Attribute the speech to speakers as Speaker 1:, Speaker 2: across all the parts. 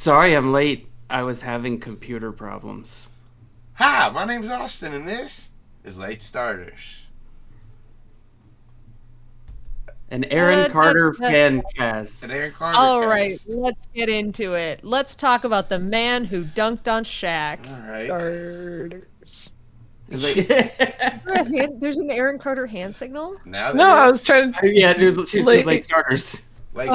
Speaker 1: Sorry I'm late. I was having computer problems.
Speaker 2: Hi, my name's Austin, and this is Late Starters.
Speaker 1: An Aaron Carter fan
Speaker 2: An
Speaker 1: cast.
Speaker 2: Aaron Carter
Speaker 3: All right,
Speaker 2: cast.
Speaker 3: let's get into it. Let's talk about the man who dunked on Shaq.
Speaker 2: All right.
Speaker 3: Starters.
Speaker 1: Yeah,
Speaker 3: There's an Aaron Carter hand signal?
Speaker 2: Now
Speaker 4: No, I was trying to.
Speaker 1: dude, she's
Speaker 4: Late-
Speaker 1: late starters.
Speaker 2: Late.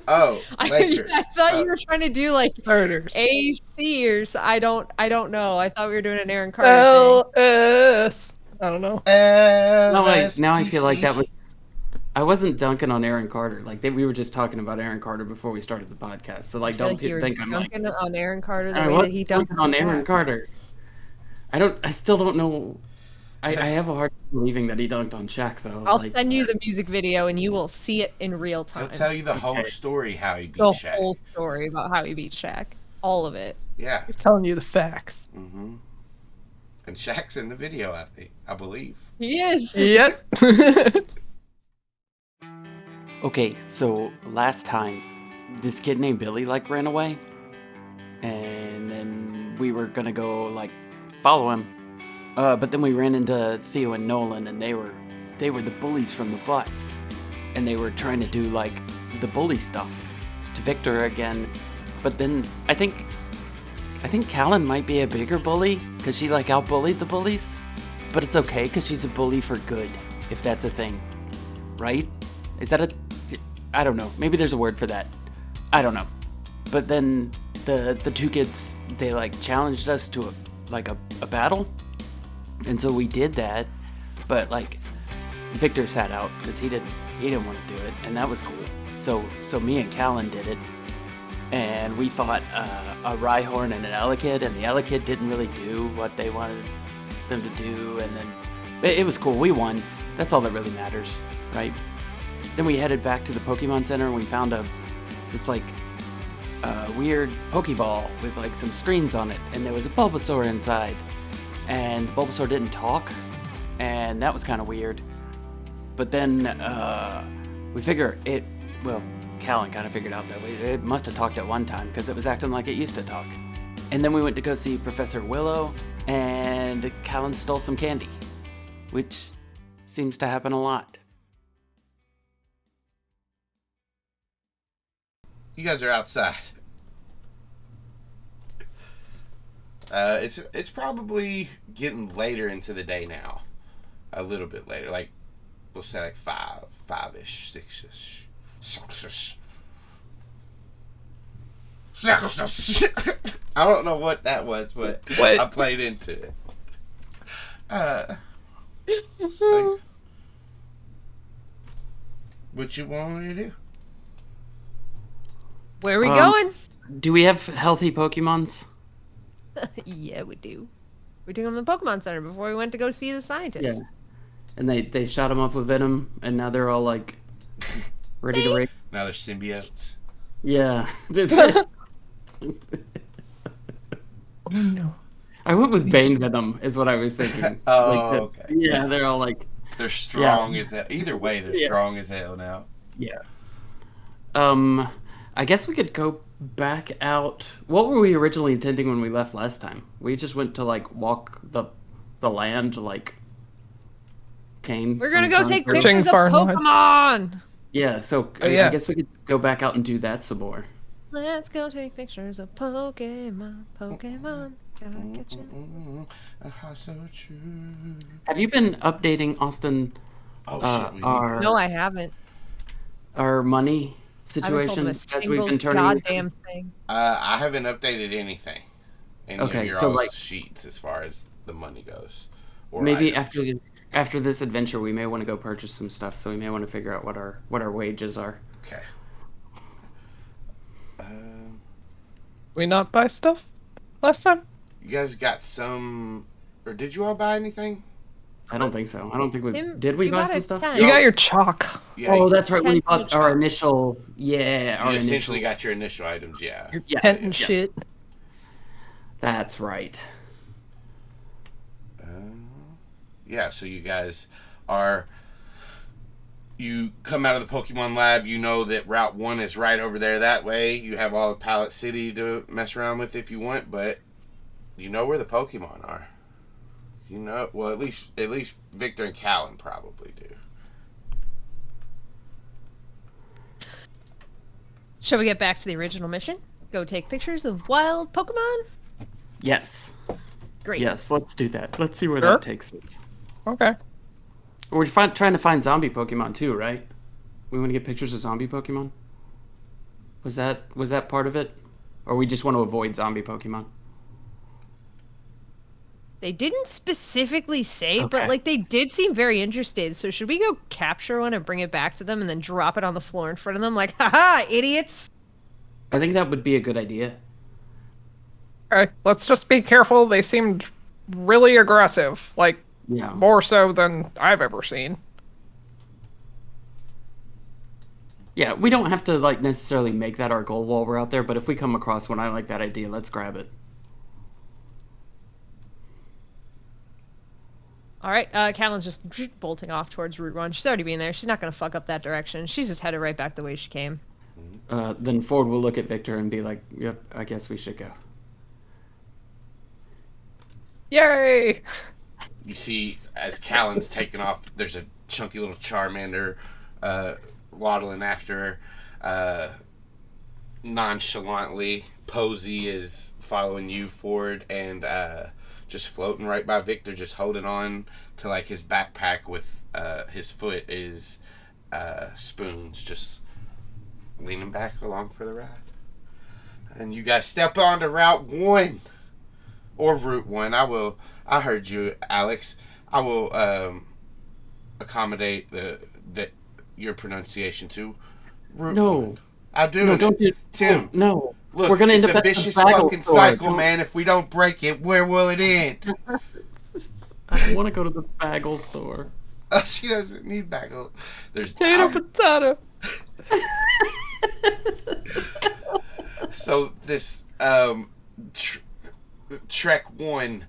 Speaker 3: Oh,
Speaker 2: Laker.
Speaker 3: I thought you were trying to do like
Speaker 4: Starters.
Speaker 3: AC or so. I don't know. I thought we were doing an Aaron Carter
Speaker 4: LS. I don't know.
Speaker 1: Now I feel like that was. I wasn't dunking on Aaron Carter. We were just talking about Aaron Carter before we started the podcast. So
Speaker 3: thing.
Speaker 1: don't
Speaker 3: You were
Speaker 1: think I'm
Speaker 3: dunking on Aaron Carter the
Speaker 1: I
Speaker 3: way
Speaker 1: was
Speaker 3: that he dunked
Speaker 1: dunking on Aaron
Speaker 3: Shaq.
Speaker 1: Carter. I still don't know. I have a hard time believing that he dunked on Shaq though.
Speaker 3: I'll send you the music video and you will see it in real time.
Speaker 2: He'll tell you the whole story how he beat
Speaker 3: The
Speaker 2: Shaq.
Speaker 3: whole story about how he beat Shaq. All of it.
Speaker 2: Yeah.
Speaker 4: He's telling you the facts.
Speaker 2: Mm-hmm. And Shaq's in the video, I believe.
Speaker 3: He is.
Speaker 4: Yep.
Speaker 1: Okay, so last time, this kid named Billy ran away, and then we were gonna go follow him, but then we ran into Theo and Nolan, and they were the bullies from the bus, and they were trying to do the bully stuff to Victor again, but then I think Calynn might be a bigger bully because she out-bullied the bullies, but it's okay because she's a bully for good, if that's a thing, right? Is that I don't know. Maybe there's a word for that. I don't know. But then the two kids, they challenged us to a battle. And so we did that. But Victor sat out because he didn't want to do it, and that was cool. So me and Calynn did it. And we fought a Rhyhorn and an Elekid, and the Elekid didn't really do what they wanted them to do, and then it was cool. We won. That's all that really matters, right? Then we headed back to the Pokemon Center and we found this weird Pokeball with some screens on it, and there was a Bulbasaur inside, and Bulbasaur didn't talk, and that was kind of weird. But then we figure Calynn kind of figured out that it must have talked at one time because it was acting like it used to talk. And then we went to go see Professor Willow, and Calynn stole some candy, which seems to happen a lot.
Speaker 2: You guys are outside. It's probably getting later into the day now. A little bit later. We'll say 5-ish, 6-ish. 6-ish. I don't know what that was, but
Speaker 4: What?
Speaker 2: I played into it. So, what you want me to do?
Speaker 3: Where are we going?
Speaker 1: Do we have healthy Pokemons?
Speaker 3: Yeah, we do. We took him to the Pokemon Center before we went to go see the scientists.
Speaker 1: Yeah. And they shot them up with venom, and now they're all ready to race.
Speaker 2: Now they're symbiotes.
Speaker 1: Yeah.
Speaker 4: No.
Speaker 1: I went with Bane Venom, is what I was thinking.
Speaker 2: Okay.
Speaker 1: Yeah, they're all
Speaker 2: They're strong as hell. Either way, they're strong as hell now.
Speaker 1: yeah. I guess we could go back out. What were we originally intending when we left last time? We just went to walk the land Kane.
Speaker 3: We're gonna
Speaker 1: from
Speaker 3: go take
Speaker 1: Concord.
Speaker 3: pictures of
Speaker 4: Farmland.
Speaker 3: Pokemon.
Speaker 1: Yeah, so
Speaker 4: Oh, yeah.
Speaker 1: I guess we could go back out and do that some more.
Speaker 3: Let's go take pictures of Pokemon. Pokemon, gotta get you.
Speaker 2: So true.
Speaker 1: Have you been updating, Austin,
Speaker 2: Oh shit! We need
Speaker 1: our
Speaker 3: No, I haven't.
Speaker 1: money
Speaker 3: I haven't told
Speaker 1: situation
Speaker 3: him a
Speaker 1: as we've
Speaker 3: single
Speaker 1: been turning?
Speaker 3: goddamn thing.
Speaker 2: I haven't updated anything. Any
Speaker 1: Okay,
Speaker 2: of your
Speaker 1: so,
Speaker 2: all's sheets as far as the money goes. Or
Speaker 1: Maybe
Speaker 2: items.
Speaker 1: after this adventure, we may want to go purchase some stuff. So we may want to figure out what our wages are.
Speaker 2: Okay.
Speaker 4: We not buy stuff last time?
Speaker 2: You guys got some, or did you all buy anything?
Speaker 1: I don't think so. I don't think we
Speaker 3: Tim,
Speaker 1: did. We
Speaker 3: you
Speaker 1: buy
Speaker 3: bought
Speaker 1: some
Speaker 3: a
Speaker 1: stuff.
Speaker 3: tent.
Speaker 4: You got your chalk.
Speaker 2: Yeah.
Speaker 1: Oh, that's right. We
Speaker 3: Tent
Speaker 1: bought
Speaker 3: and
Speaker 1: our
Speaker 3: shop.
Speaker 1: initial. Yeah,
Speaker 2: you
Speaker 1: our
Speaker 2: essentially
Speaker 1: initial.
Speaker 2: got your initial items. Yeah.
Speaker 4: Your
Speaker 1: Yeah,
Speaker 4: tent and
Speaker 1: yeah.
Speaker 4: shit.
Speaker 1: That's right.
Speaker 2: Yeah. So you guys are you come out of the Pokemon lab, you know that Route 1 is right over there that way. You have all of Pallet City to mess around with if you want, but you know where the Pokemon are. You know, well, at least Victor and Calynn probably do.
Speaker 3: Shall we get back to the original mission? Go take pictures of wild Pokemon?
Speaker 1: Yes.
Speaker 3: Great.
Speaker 1: Yes, let's do that. Let's see where
Speaker 4: Sure.
Speaker 1: that takes us.
Speaker 4: Okay.
Speaker 1: We're trying to find zombie Pokemon too, right? We want to get pictures of zombie Pokemon? Was that part of it? Or we just want to avoid zombie Pokemon?
Speaker 3: They didn't specifically say,
Speaker 1: Okay.
Speaker 3: but like they did seem very interested. So should we go capture one and bring it back to them and then drop it on the floor in front of them like, haha, idiots?
Speaker 1: I think that would be a good idea.
Speaker 4: Okay. Let's just be careful. They seemed really aggressive. Like,
Speaker 1: Yeah.
Speaker 4: more so than I've ever seen.
Speaker 1: Yeah, we don't have to like necessarily make that our goal while we're out there, but if we come across one, I like that idea. Let's grab it.
Speaker 3: All right, Calynn's just bolting off towards Route 1. She's already been there. She's not going to fuck up that direction. She's just headed right back the way she came.
Speaker 1: Then Ford will look at Victor and be like, "Yep, I guess we should go."
Speaker 4: Yay!
Speaker 2: You see, as Calyn's taking off, there's a chunky little Charmander waddling after her. Nonchalantly, Posey is following you, Ford, and just floating right by Victor, just holding on to like his backpack with his foot is Spoons, just leaning back along for the ride. And you guys step onto Route 1 or Route 1. I heard you, Alex. I will accommodate your pronunciation too. Route
Speaker 1: No.
Speaker 2: 1. I do.
Speaker 1: No, don't do
Speaker 2: Tim.
Speaker 1: Oh, no.
Speaker 2: Look,
Speaker 1: We're gonna end
Speaker 2: it's
Speaker 1: up
Speaker 2: a
Speaker 1: at the
Speaker 2: vicious
Speaker 1: bagel
Speaker 2: fucking
Speaker 1: store.
Speaker 2: cycle,
Speaker 1: Don't-
Speaker 2: man. If we don't break it, where will it end?
Speaker 1: I don't want to go to the bagel store.
Speaker 2: She doesn't need bagel. There's
Speaker 4: Potato, potato.
Speaker 2: So this Trek 1,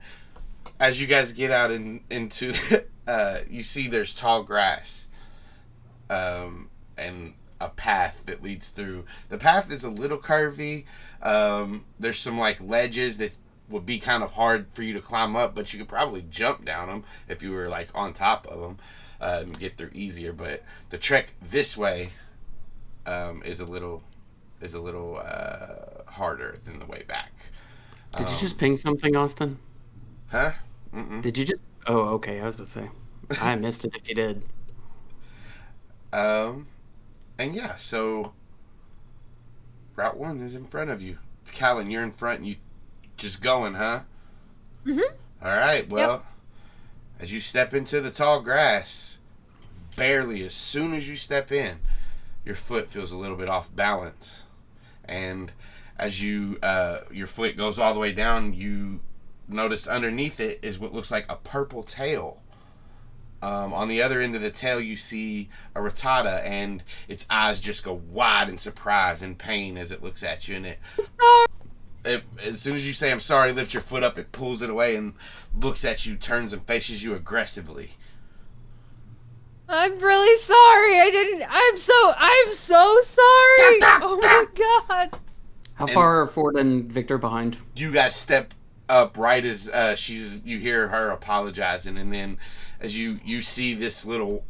Speaker 2: as you guys get out into you see there's tall grass and a path that leads through. The path is a little curvy. There's some like ledges that would be kind of hard for you to climb up, but you could probably jump down them if you were like on top of them and get through easier. But the trek this way is a little harder than the way back.
Speaker 1: Did you just ping something, Austin?
Speaker 2: Huh? Mm-mm.
Speaker 1: Did you just? Oh, okay. I was about to say. I missed it if you did.
Speaker 2: And yeah, so Route 1 is in front of you. Calynn, you're in front and you just going, huh?
Speaker 3: Mm-hmm.
Speaker 2: Alright, well, as you step into the tall grass, barely as soon as you step in, your foot feels a little bit off balance. And as you your foot goes all the way down, you notice underneath it is what looks like a purple tail. On the other end of the tail, you see a Rattata, and its eyes just go wide in surprise and pain as it looks at you. And as soon as you say, "I'm sorry," lift your foot up, it pulls it away and looks at you, turns and faces you aggressively.
Speaker 3: I'm really sorry. I'm so sorry. Oh my god.
Speaker 1: How far are Ford and Victor behind?
Speaker 2: You guys step up right as you hear her apologizing, and then as you see this little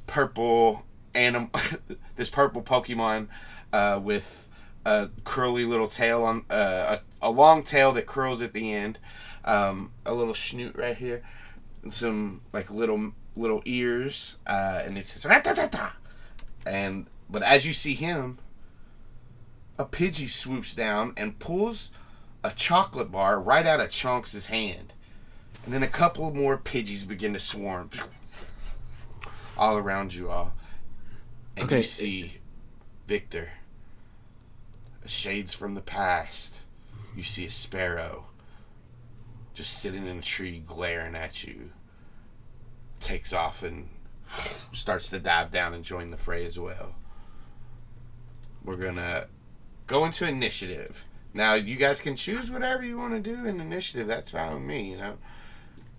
Speaker 2: purple animal, this purple Pokemon with a curly little tail on a long tail that curls at the end, a little snoot right here, and some like little ears, and it says "Ratatata." But as you see him, a Pidgey swoops down and pulls a chocolate bar right out of Chonks' hand. And then a couple more Pidgeys begin to swarm all around you all. And
Speaker 1: Okay.
Speaker 2: you see Victor. Shades from the past. You see a sparrow just sitting in a tree glaring at you. Takes off and starts to dive down and join the fray as well. We're gonna go into initiative. Now, you guys can choose whatever you want to do in initiative. That's fine with me, you know.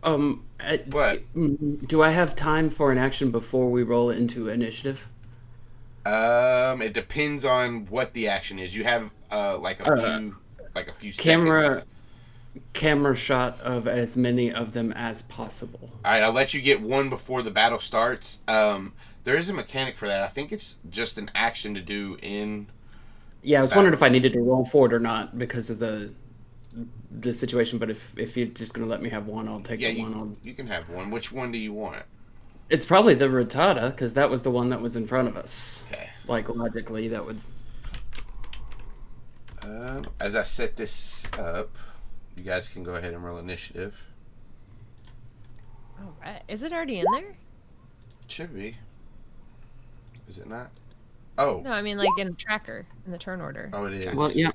Speaker 2: What?
Speaker 1: Do I have time for an action before we roll into initiative?
Speaker 2: It depends on what the action is. You have like
Speaker 1: Uh,
Speaker 2: a few seconds.
Speaker 1: camera camera shot of as many of them as possible.
Speaker 2: All right, I'll let you get one before the battle starts. There is a mechanic for that. I think it's just an action to do in
Speaker 1: Yeah, I
Speaker 2: the
Speaker 1: was wondering
Speaker 2: battle.
Speaker 1: if I needed to roll for it or not because of the situation. But if you're just gonna let me have one, I'll take
Speaker 2: Yeah,
Speaker 1: the one. I'll...
Speaker 2: you can have one. Which one do you want?
Speaker 1: It's probably the Rattata because that was the one that was in front of us.
Speaker 2: Okay.
Speaker 1: Like logically, that would.
Speaker 2: As I set this up, you guys can go ahead and roll initiative.
Speaker 3: All right. Is it already in there?
Speaker 2: It should be. Is it not? Oh.
Speaker 3: No, I mean like in the tracker, in the turn order.
Speaker 2: Oh, it is.
Speaker 1: Well, yeah.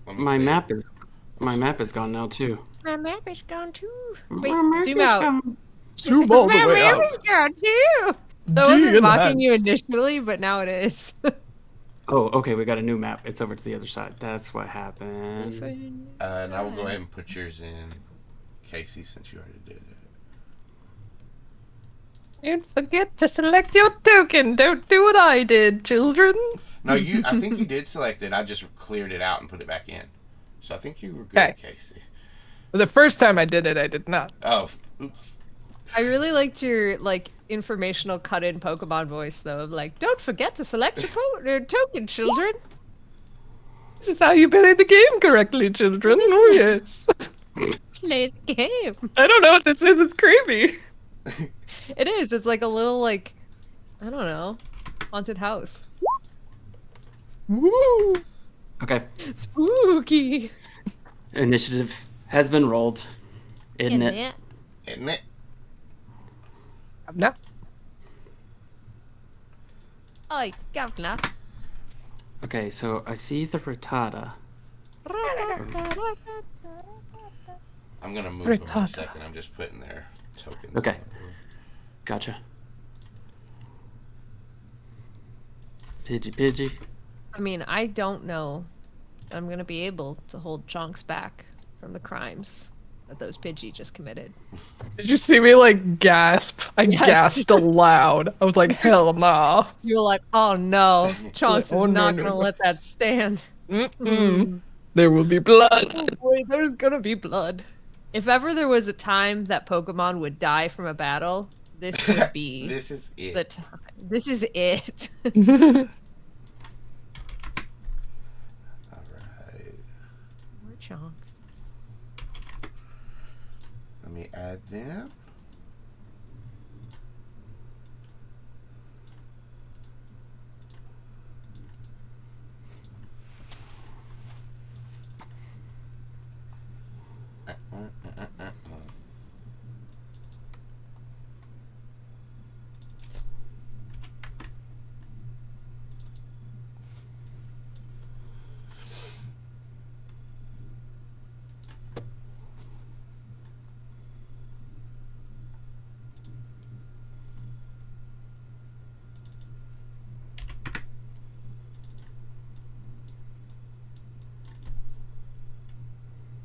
Speaker 2: Let me
Speaker 1: My
Speaker 2: see.
Speaker 1: map is gone now too.
Speaker 3: My map is gone too. Wait,
Speaker 1: My map
Speaker 3: zoom
Speaker 1: is
Speaker 3: out.
Speaker 1: gone.
Speaker 4: Zoom all the
Speaker 3: My
Speaker 4: way
Speaker 3: map
Speaker 4: out.
Speaker 3: is gone too. That wasn't mocking you
Speaker 4: De-enhance.
Speaker 3: initially, but now it is.
Speaker 1: Oh, okay. We got a new map. It's over to the other side. That's what happened.
Speaker 2: And I will go ahead and put yours in, Kaycie, since you already did it.
Speaker 4: Don't forget to select your token. Don't do what I did, children.
Speaker 2: No, I think you did select it. I just cleared it out and put it back in. So I think you were good,
Speaker 4: Okay.
Speaker 2: Kaycie.
Speaker 4: The first time I did it, I did not.
Speaker 2: Oh, oops.
Speaker 3: I really liked your like informational cut-in Pokemon voice though. Of like, don't forget to select your token, children.
Speaker 4: This is how you play the game correctly, children. Oh, yes.
Speaker 3: Play the game.
Speaker 4: I don't know what this is. It's creepy.
Speaker 3: It is. It's like a little like, I don't know, haunted house.
Speaker 4: Woo.
Speaker 1: Okay.
Speaker 3: Spooky.
Speaker 1: Initiative has been rolled. Isn't it?
Speaker 2: Isn't it?
Speaker 4: No.
Speaker 3: Oi, governor.
Speaker 1: Okay, so I see the Rattata.
Speaker 2: I'm going to move over in a
Speaker 4: Frittata.
Speaker 2: second. I'm just putting their tokens.
Speaker 1: Okay.
Speaker 2: over.
Speaker 1: Gotcha. Pidgey.
Speaker 3: I mean, I don't know that I'm gonna be able to hold Chonks back from the crimes that those Pidgey just committed.
Speaker 4: Did you see me like gasp? I
Speaker 3: Yes.
Speaker 4: gasped aloud. I was like, hell nah.
Speaker 3: You were like, oh no, Chonks
Speaker 4: Oh,
Speaker 3: is
Speaker 4: no,
Speaker 3: not
Speaker 4: no,
Speaker 3: gonna
Speaker 4: no.
Speaker 3: let that stand.
Speaker 4: Mm-mm. There will be blood.
Speaker 3: Boy, there's gonna be blood. If ever there was a time that Pokemon would die from a battle, this would be
Speaker 2: This is it.
Speaker 3: the time. This is it.
Speaker 2: All right.
Speaker 3: More Chonks.
Speaker 2: Let me add them.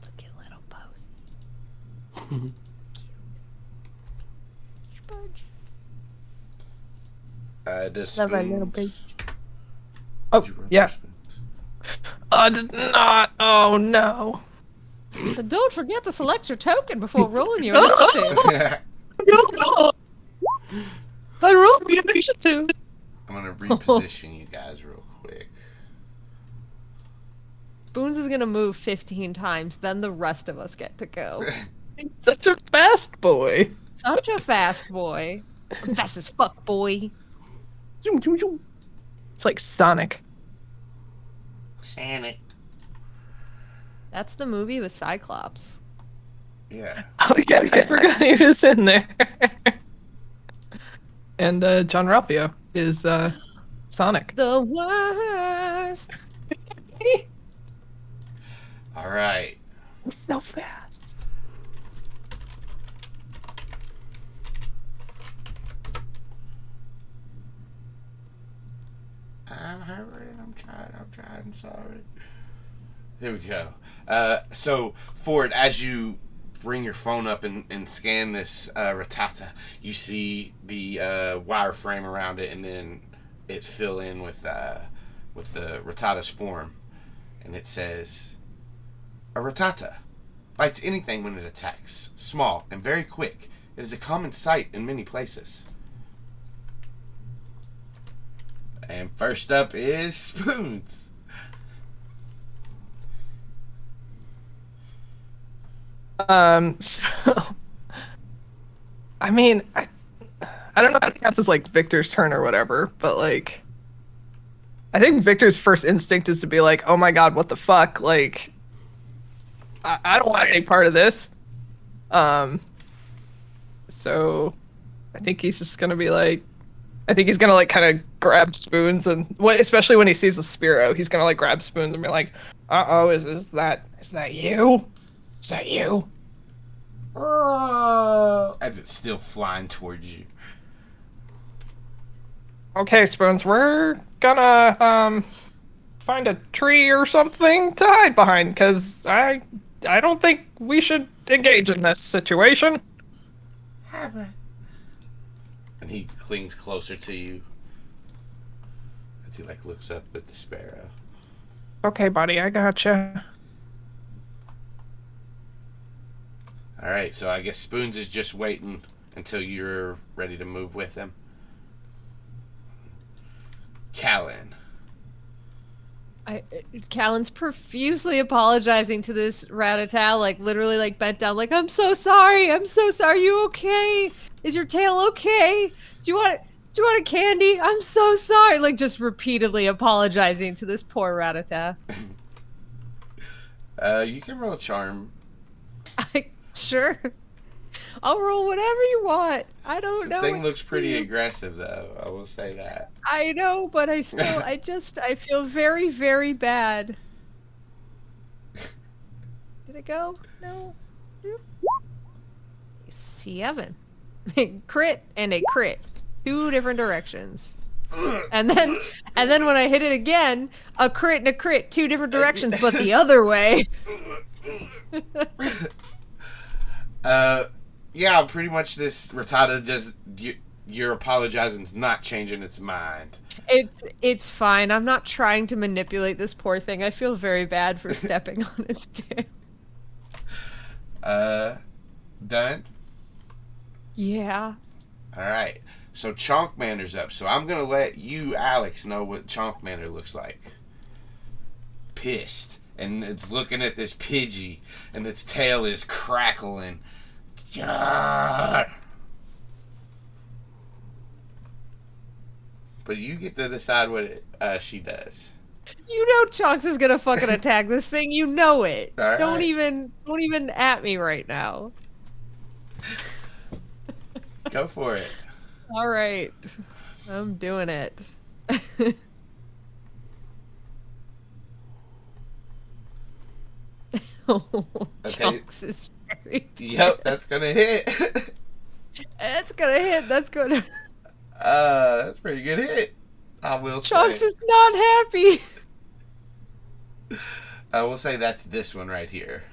Speaker 3: Look at little Posey. Sponge.
Speaker 2: The
Speaker 3: Love our little
Speaker 2: spoons.
Speaker 4: Oh,
Speaker 2: Did you roll
Speaker 4: yeah.
Speaker 2: for spoons?
Speaker 4: I did not. Oh, no.
Speaker 3: So don't forget to select your token before rolling your initiative.
Speaker 4: No. I rolled the initiative.
Speaker 2: I'm going to reposition you guys real quick.
Speaker 3: Spoons is gonna move 15 times, then the rest of us get to go.
Speaker 4: Such a fast boy.
Speaker 3: Such a fast boy. I'm fast as fuck, boy.
Speaker 4: Zoom, zoom, zoom. It's like Sonic.
Speaker 2: Sonic.
Speaker 3: That's the movie with Cyclops.
Speaker 2: Yeah.
Speaker 4: Oh, yeah, I forgot he was in there. And John Ralphio is Sonic.
Speaker 3: The worst.
Speaker 2: All right.
Speaker 4: He's so fast.
Speaker 2: I'm hurrying. I'm trying. Sorry. Here we go. So, Ford, as you bring your phone up and scan this Rattata, you see the wireframe around it, and then it fill in with the Rattata's form, and it says, "A Rattata bites anything when it attacks, small and very quick. It is a common sight in many places." And first up is Spoons.
Speaker 4: So, I mean, I don't know if that counts as like Victor's turn or whatever, but like, I think Victor's first instinct is to be like, "Oh my god, what the fuck?" Like, I don't want any part of this. So I think he's just gonna be like, I think he's gonna like kind of grab Spoons, and especially when he sees the Spearow, he's gonna like grab Spoons and be like, "Uh-oh, is that you? Is that you?"
Speaker 2: As it's still flying towards you.
Speaker 4: Okay, Spoons, we're gonna find a tree or something to hide behind, because I don't think we should engage in this situation.
Speaker 2: And he clings closer to you as he like looks up at the sparrow.
Speaker 4: Okay, buddy, I gotcha.
Speaker 2: Alright, so I guess Spoons is just waiting until you're ready to move with him. Calynn.
Speaker 3: Calyn's profusely apologizing to this Rattata, like literally like bent down, like, I'm so sorry, are you okay? Is your tail okay? Do you want a candy? I'm so sorry. Like just repeatedly apologizing to this poor Rattata.
Speaker 2: You can roll a charm.
Speaker 3: Sure. I'll roll whatever you want. I don't know.
Speaker 2: This thing looks pretty aggressive though, I will say that.
Speaker 3: I know, but I feel very, very bad. Did it go? No. 7. Crit and a crit. 2 different directions. And then when I hit it again, a crit and a crit, 2 different directions, but the other way.
Speaker 2: Yeah, pretty much this Rattata does. You're apologizing's not changing its mind.
Speaker 3: It's fine. I'm not trying to manipulate this poor thing. I feel very bad for stepping on its tail.
Speaker 2: Done?
Speaker 3: Yeah.
Speaker 2: Alright. So Chonkmander's up. So I'm gonna let you, Alex, know what Chonkmander looks like. Pissed. And it's looking at this Pidgey, and its tail is crackling. But you get to decide what she does.
Speaker 3: You know Chonks is gonna fucking attack this thing. You know it.
Speaker 2: All
Speaker 3: Don't
Speaker 2: right.
Speaker 3: even at me right now.
Speaker 2: Go for it.
Speaker 3: All right. I'm doing it.
Speaker 2: Okay.
Speaker 3: Chonks is very
Speaker 2: Yep, that's gonna hit.
Speaker 3: That's gonna hit. That's gonna.
Speaker 2: That's a pretty good hit. I will
Speaker 3: Chonks
Speaker 2: say.
Speaker 3: is not happy.
Speaker 2: I will say that's this one right here.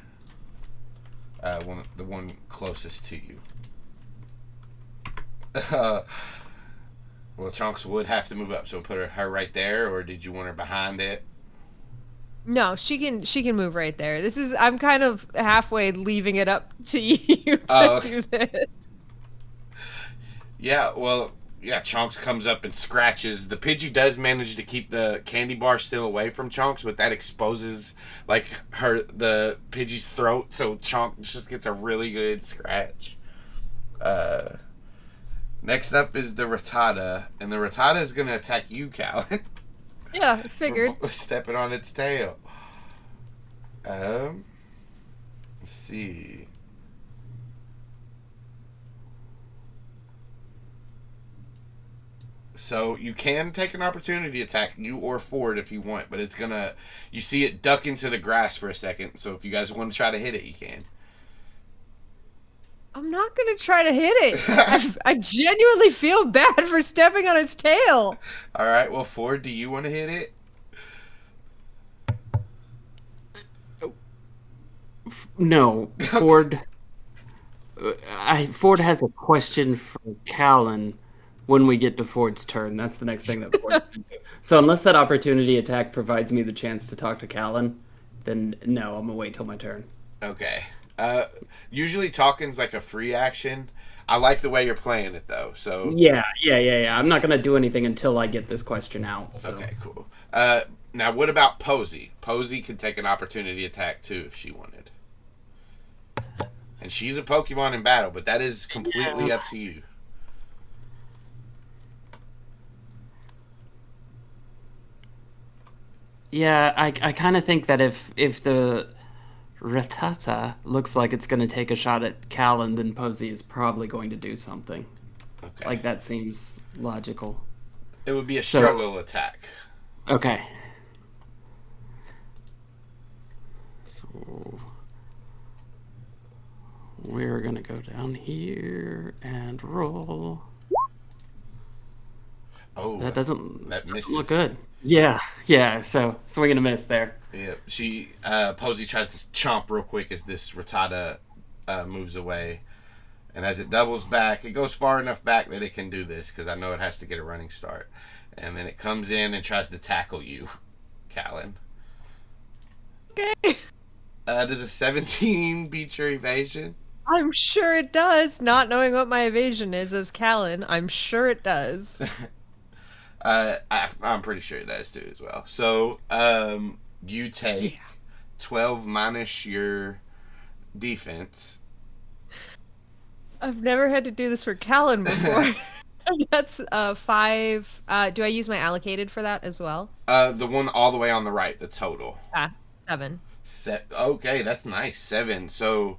Speaker 2: The one closest to you. Well, Chonks would have to move up, so put her right there, or did you want her behind it?
Speaker 3: No, she can move right there. I'm kind of halfway leaving it up to you to do this.
Speaker 2: Yeah, well, yeah, Chonks comes up and scratches. The Pidgey does manage to keep the candy bar still away from Chonks, but that exposes like the Pidgey's throat, so Chonks just gets a really good scratch. Next up is the Rattata, and the Rattata is gonna attack you, Calynn.
Speaker 3: Yeah, I figured.
Speaker 2: Stepping on its tail. Let's see. So you can take an opportunity attack, you or Ford, if you want, but it's gonna. You see it duck into the grass for a second. So if you guys want to try to hit it, you can.
Speaker 3: I'm not gonna try to hit it. I genuinely feel bad for stepping on its tail.
Speaker 2: All right. Well, Ford, do you want to hit it?
Speaker 1: No, Ford. Ford has a question for Calynn when we get to Ford's turn. That's the next thing that Ford's going to do. So unless that opportunity attack provides me the chance to talk to Calynn, then no, I'm going to wait till my turn.
Speaker 2: Okay. Usually talking's like a free action. I like the way you're playing it though. So
Speaker 1: Yeah. I'm not going to do anything until I get this question out. So.
Speaker 2: Okay, cool. Now what about Posey? Posey could take an opportunity attack too if she wanted. And she's a Pokemon in battle, but that is completely up to you.
Speaker 1: Yeah, I kind of think that if the Rattata looks like it's going to take a shot at Calynn, then Posey is probably going to do something.
Speaker 2: Okay.
Speaker 1: Like, that seems logical.
Speaker 2: It would be a struggle attack.
Speaker 1: Okay. So we're going to go down here and roll.
Speaker 2: Oh,
Speaker 1: That doesn't
Speaker 2: misses.
Speaker 1: look good. Yeah, so swing and a miss there.
Speaker 2: Yeah, Posey tries to chomp real quick as this Rattata moves away. And as it doubles back, it goes far enough back that it can do this, because I know it has to get a running start. And then it comes in and tries to tackle you, Calynn.
Speaker 3: Okay.
Speaker 2: Does a 17 beat your evasion?
Speaker 3: I'm sure it does. Not knowing what my evasion is as Calynn, I'm sure it does.
Speaker 2: I'm pretty sure it does too as well. So, you take 12 minus your defense.
Speaker 3: I've never had to do this for Calynn before. That's 5. Do I use my allocated for that as well?
Speaker 2: The one all the way on the right, the total.
Speaker 3: 7.
Speaker 2: Okay, that's nice. 7. So,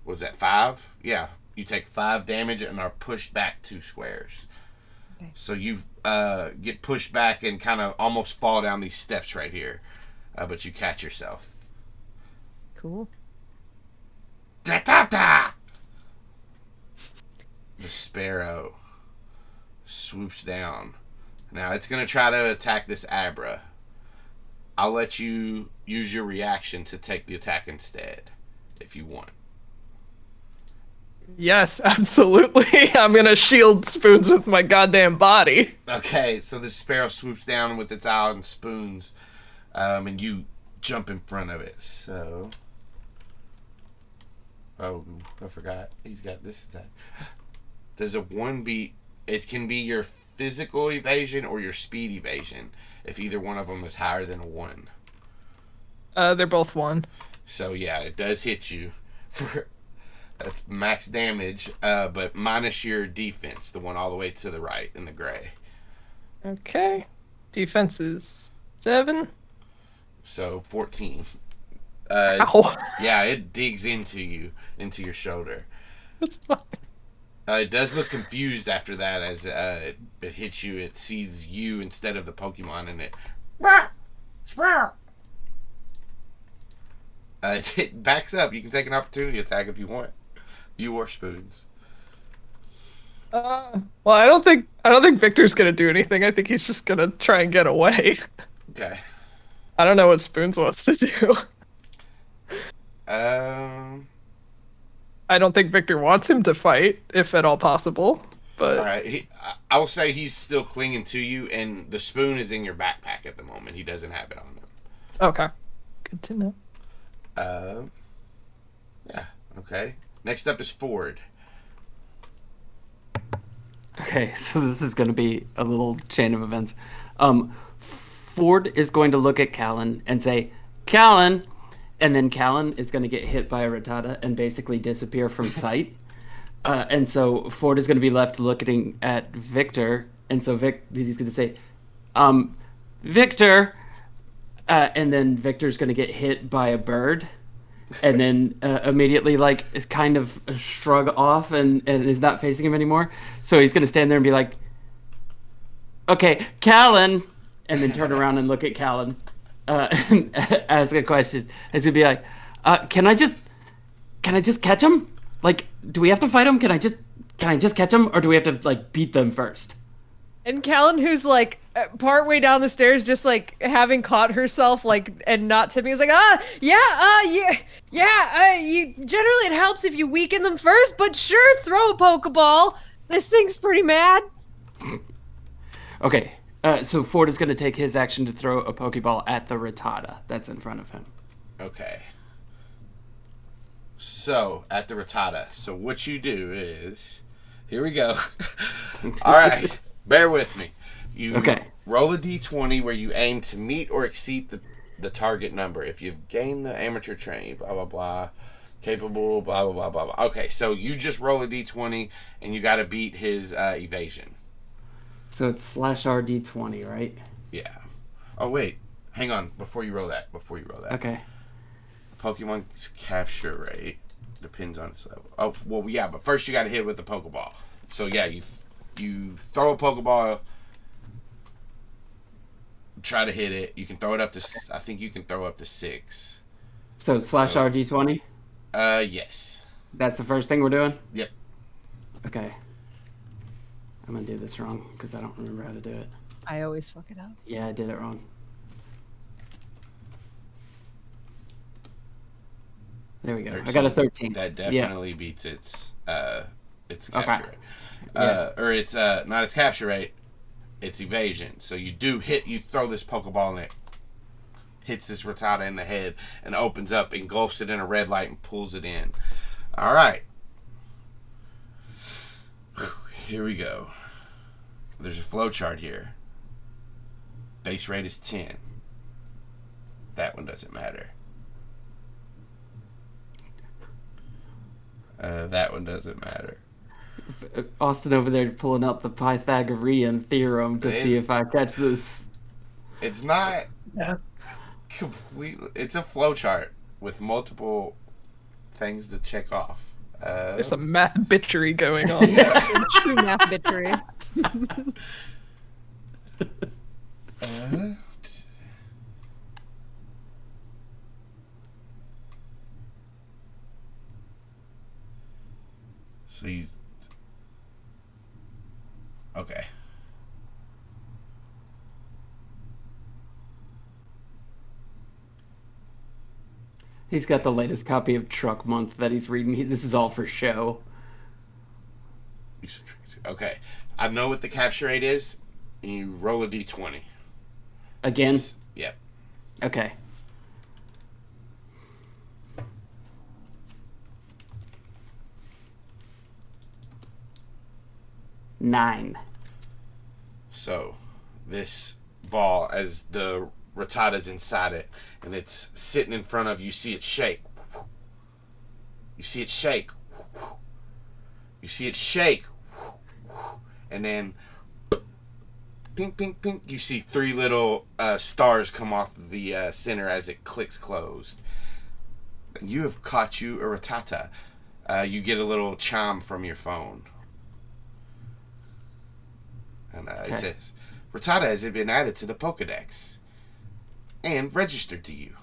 Speaker 2: was that 5? Yeah, you take 5 damage and are pushed back 2 squares. Okay. So you get pushed back and kind of almost fall down these steps right here, but you catch yourself.
Speaker 3: Cool.
Speaker 2: Da-da-da! The sparrow swoops down. Now it's going to try to attack this Abra. I'll let you use your reaction to take the attack instead, if you want.
Speaker 4: Yes, absolutely. I'm gonna shield Spoons with my goddamn body.
Speaker 2: Okay, so the sparrow swoops down with its eye and Spoons, and you jump in front of it. So, oh, I forgot. He's got this attack. There's a 1 beat. It can be your physical evasion or your speed evasion, if either one of them is higher than a 1.
Speaker 4: They're both 1.
Speaker 2: So yeah, it does hit you for that's max damage, but minus your defense, the one all the way to the right in the gray.
Speaker 4: Okay. Defense is 7.
Speaker 2: So 14.
Speaker 4: Ow.
Speaker 2: Yeah, it digs into your shoulder.
Speaker 4: That's fine.
Speaker 2: It does look confused after that as it hits you. It sees you instead of the Pokemon, and it backs up. You can take an opportunity attack if you want. You or Spoons.
Speaker 4: Well, I don't think Victor's gonna do anything. I think he's just gonna try and get away.
Speaker 2: Okay.
Speaker 4: I don't know what Spoons wants to do. I don't think Victor wants him to fight, if at all possible. But
Speaker 2: all right, I will say he's still clinging to you, and the spoon is in your backpack at the moment. He doesn't have it on him.
Speaker 4: Okay, good to know.
Speaker 2: Yeah. Okay. Next up is Ford.
Speaker 1: Okay, so this is going to be a little chain of events. Ford is going to look at Calynn and say, Calynn, and then Calynn is going to get hit by a Rattata and basically disappear from sight. And so Ford is going to be left looking at Victor, and so he's going to say, Victor, and then Victor's going to get hit by a bird, and then immediately is kind of shrug off and is not facing him anymore. So he's going to stand there and be like, okay, Calynn, and then turn around and look at Calynn and ask a question. He's going to be like, can I just catch him? Like, do we have to fight him? Can I just catch him, or do we have to beat them first?
Speaker 3: And Calynn, who's like partway down the stairs, just like having caught herself, like, and not tipping, is like, you generally it helps if you weaken them first, but sure, throw a Pokeball. This thing's pretty mad.
Speaker 1: Okay, so Ford is going to take his action to throw a Pokeball at the Rattata that's in front of him.
Speaker 2: Okay. So, at the Rattata. So, what you do is... Here we go. All right. Bear with me. You roll a d20 where you aim to meet or exceed the target number. If you've gained the amateur training, blah, blah, blah, capable, blah, blah, blah, blah, blah. Okay, so you just roll a d20 and you got to beat his evasion.
Speaker 1: So it's /R d20, right?
Speaker 2: Yeah. Oh, wait. Hang on. Before you roll that.
Speaker 1: Okay.
Speaker 2: Pokemon's capture rate depends on its level. Oh, well, yeah, but first you got to hit with the Pokeball. So, yeah, you throw a Pokeball, try to hit it. You can throw it up to, I think you can throw up to 6.
Speaker 1: So /R d20?
Speaker 2: Yes.
Speaker 1: That's the first thing we're doing?
Speaker 2: Yep.
Speaker 1: Okay. I'm going to do this wrong because I don't remember how to do it.
Speaker 3: I always fuck it up.
Speaker 1: Yeah, I did it wrong. There we go. 13. I got a 13.
Speaker 2: That definitely beats its capture rate.
Speaker 1: Yeah.
Speaker 2: Or it's not its capture rate, it's evasion. So you throw this Pokeball and it hits this Rattata in the head and opens up, engulfs it in a red light and pulls it in. All right. Here we go. There's a flow chart here. Base rate is 10. That one doesn't matter. That one doesn't matter.
Speaker 1: Austin over there pulling up the Pythagorean theorem to see if I catch this.
Speaker 2: It's not completely... It's a flow chart with multiple things to check off.
Speaker 4: There's some math bitchery going on.
Speaker 3: True math bitchery.
Speaker 2: So you... Okay.
Speaker 1: He's got the latest copy of Truck Month that he's reading. This is all for show.
Speaker 2: Okay. I know what the capture rate is. And you roll a d20.
Speaker 1: Again?
Speaker 2: Yep.
Speaker 1: Okay. Nine.
Speaker 2: So, this ball, as the Rattata's inside it, and it's sitting in front of you, see it shake. You see it shake. You see it shake. And then, pink, pink, pink, you see 3 little stars come off the center as it clicks closed. And you have caught you a Rattata. You get a little chime from your phone. And it says, Rattata has been added to the Pokedex and registered to you.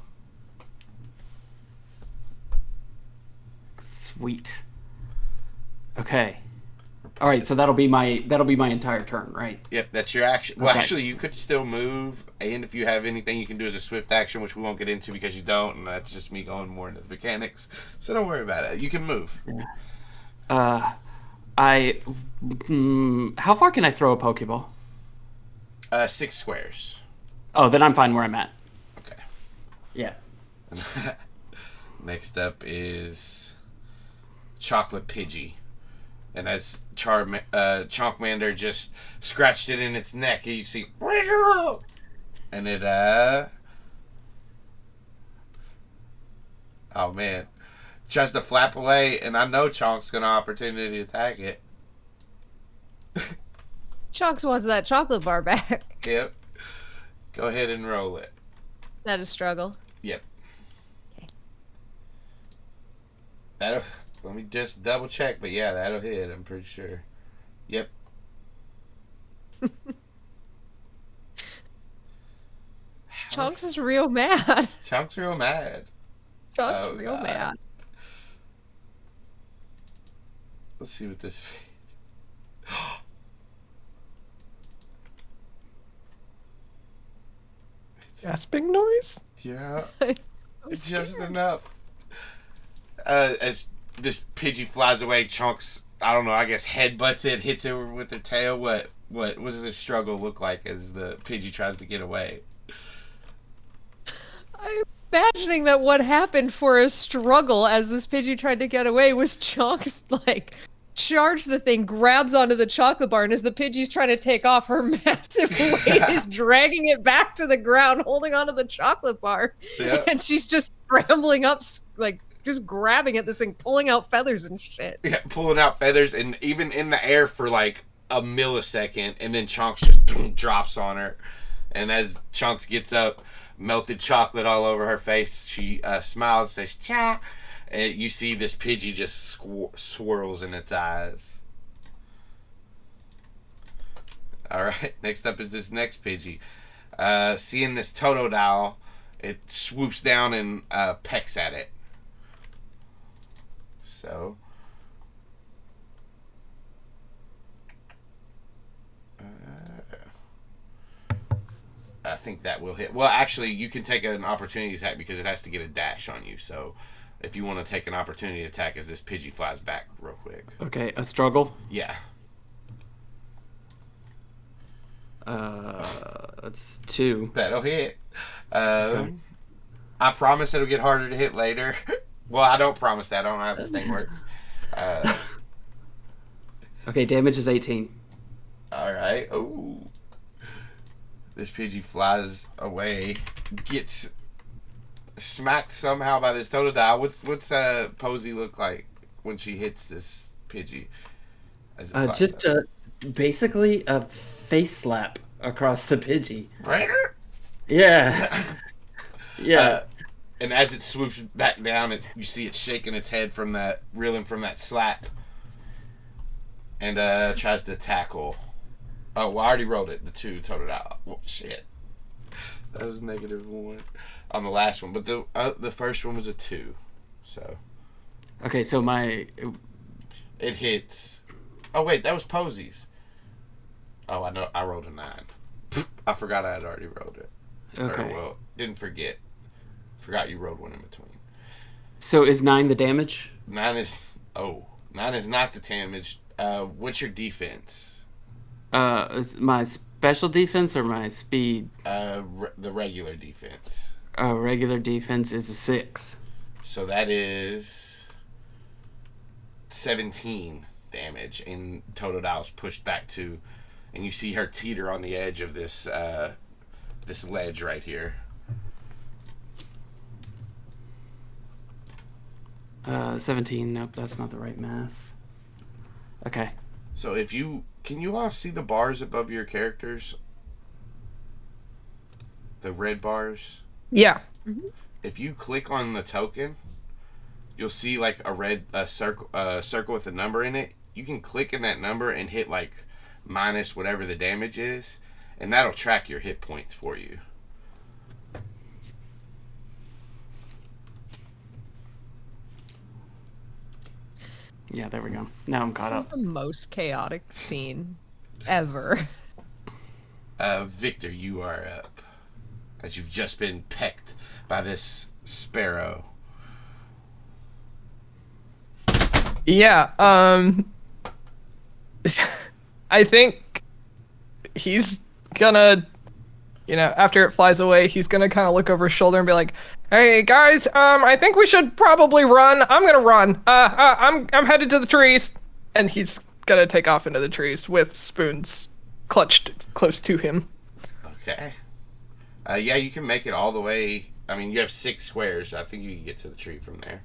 Speaker 1: Sweet. Okay. All right, so that'll be my entire turn, right?
Speaker 2: Yep, that's your action. Well, actually, you could still move, and if you have anything you can do as a swift action, which we won't get into because you don't, and that's just me going more into the mechanics. So don't worry about it. You can move.
Speaker 1: Yeah. How far can I throw a Pokeball?
Speaker 2: 6 squares.
Speaker 1: Oh, then I'm fine where I'm at.
Speaker 2: Okay.
Speaker 1: Yeah.
Speaker 2: Next up is Chocolate Pidgey. And as Chonkmander just scratched it in its neck, you see, and it, oh man, tries to flap away, and I know Chonk's gonna opportunity to attack it.
Speaker 3: Chunks wants that chocolate bar back.
Speaker 2: Yep. Go ahead and roll it.
Speaker 3: Is that a struggle?
Speaker 2: Yep.
Speaker 3: Okay.
Speaker 2: Let me just double check, but yeah, that'll hit, I'm pretty sure. Yep.
Speaker 3: Chunks is real mad.
Speaker 2: Chunk's real mad.
Speaker 3: Chunks real mad.
Speaker 2: Let's see what this
Speaker 4: Gasping noise?
Speaker 2: Yeah,
Speaker 3: I'm
Speaker 2: it's just
Speaker 3: scared.
Speaker 2: enough. As this Pidgey flies away, Chunks, I don't know, I guess headbutts it, hits it with her tail. What does this struggle look like as the Pidgey tries to get away?
Speaker 3: I'm imagining that what happened for a struggle as this Pidgey tried to get away was Chunks, like, charged the thing, grabs onto the chocolate bar, and as the Pidgey's trying to take off, her massive weight is dragging it back to the ground, holding onto the chocolate bar.
Speaker 2: Yeah.
Speaker 3: And she's just scrambling up, like, just grabbing at this thing, pulling out feathers and shit.
Speaker 2: Yeah, pulling out feathers and even in the air for like a millisecond, and then Chunks just drops on her. And as Chunks gets up, melted chocolate all over her face, she smiles, says "cha," and you see this Pidgey just swirls in its eyes. All right, next up is this next Pidgey. Seeing this Totodile, it swoops down and pecks at it. So, I think that will hit. Well, actually, you can take an opportunity attack because it has to get a dash on you. So, if you want to take an opportunity attack as this Pidgey flies back real quick.
Speaker 1: Okay, a struggle.
Speaker 2: Yeah.
Speaker 1: That's 2.
Speaker 2: That'll hit. I promise it'll get harder to hit later. Well, I don't promise that. I don't know how this thing works.
Speaker 1: Okay, damage is 18.
Speaker 2: All right. Oh. This Pidgey flies away, gets smacked somehow by this Totodile. What's Posey look like when she hits this Pidgey? As it flies
Speaker 1: Just
Speaker 2: up?
Speaker 1: basically a face slap across the Pidgey.
Speaker 2: Right?
Speaker 1: Yeah. Yeah.
Speaker 2: And as it swoops back down, you see it shaking its head from that, reeling from that slap, and tries to tackle. Oh, well, I already rolled it. The 2 Totodile. Well, shit. That was -1 on the last one, but the first one was a 2, so
Speaker 1: Okay, so
Speaker 2: it hits. Oh wait, that was Posey's. Oh, I know. I rolled a 9. I forgot I had already rolled it.
Speaker 1: okay.
Speaker 2: Or, well, didn't forget. Forgot you rolled one in between.
Speaker 1: So is 9 the damage?
Speaker 2: 9 is not the damage. What's your defense?
Speaker 1: Is my special defense or my speed?
Speaker 2: The regular defense.
Speaker 1: Regular defense is a 6.
Speaker 2: So that is 17 damage, and Totodile's pushed back 2, and you see her teeter on the edge of this this ledge right here.
Speaker 1: 17. Nope, that's not the right math. Okay.
Speaker 2: So can you all see the bars above your characters? The red bars?
Speaker 4: Yeah.
Speaker 2: If you click on the token, you'll see like a circle with a number in it. You can click in that number and hit like minus whatever the damage is, and that'll track your hit points for you.
Speaker 1: Yeah, there we go. Now I'm caught
Speaker 3: This is
Speaker 1: up.
Speaker 3: the most chaotic scene ever.
Speaker 2: Victor, you are up, as you've just been pecked by this sparrow.
Speaker 4: Yeah, I think he's gonna, after it flies away, he's gonna kind of look over his shoulder and be like, "Hey guys, I think we should probably run. I'm gonna run. I'm headed to the trees," and he's gonna take off into the trees with spoons clutched close to him.
Speaker 2: Okay. Yeah, you can make it all the way. I mean, you have 6 squares. I think you can get to the tree from there.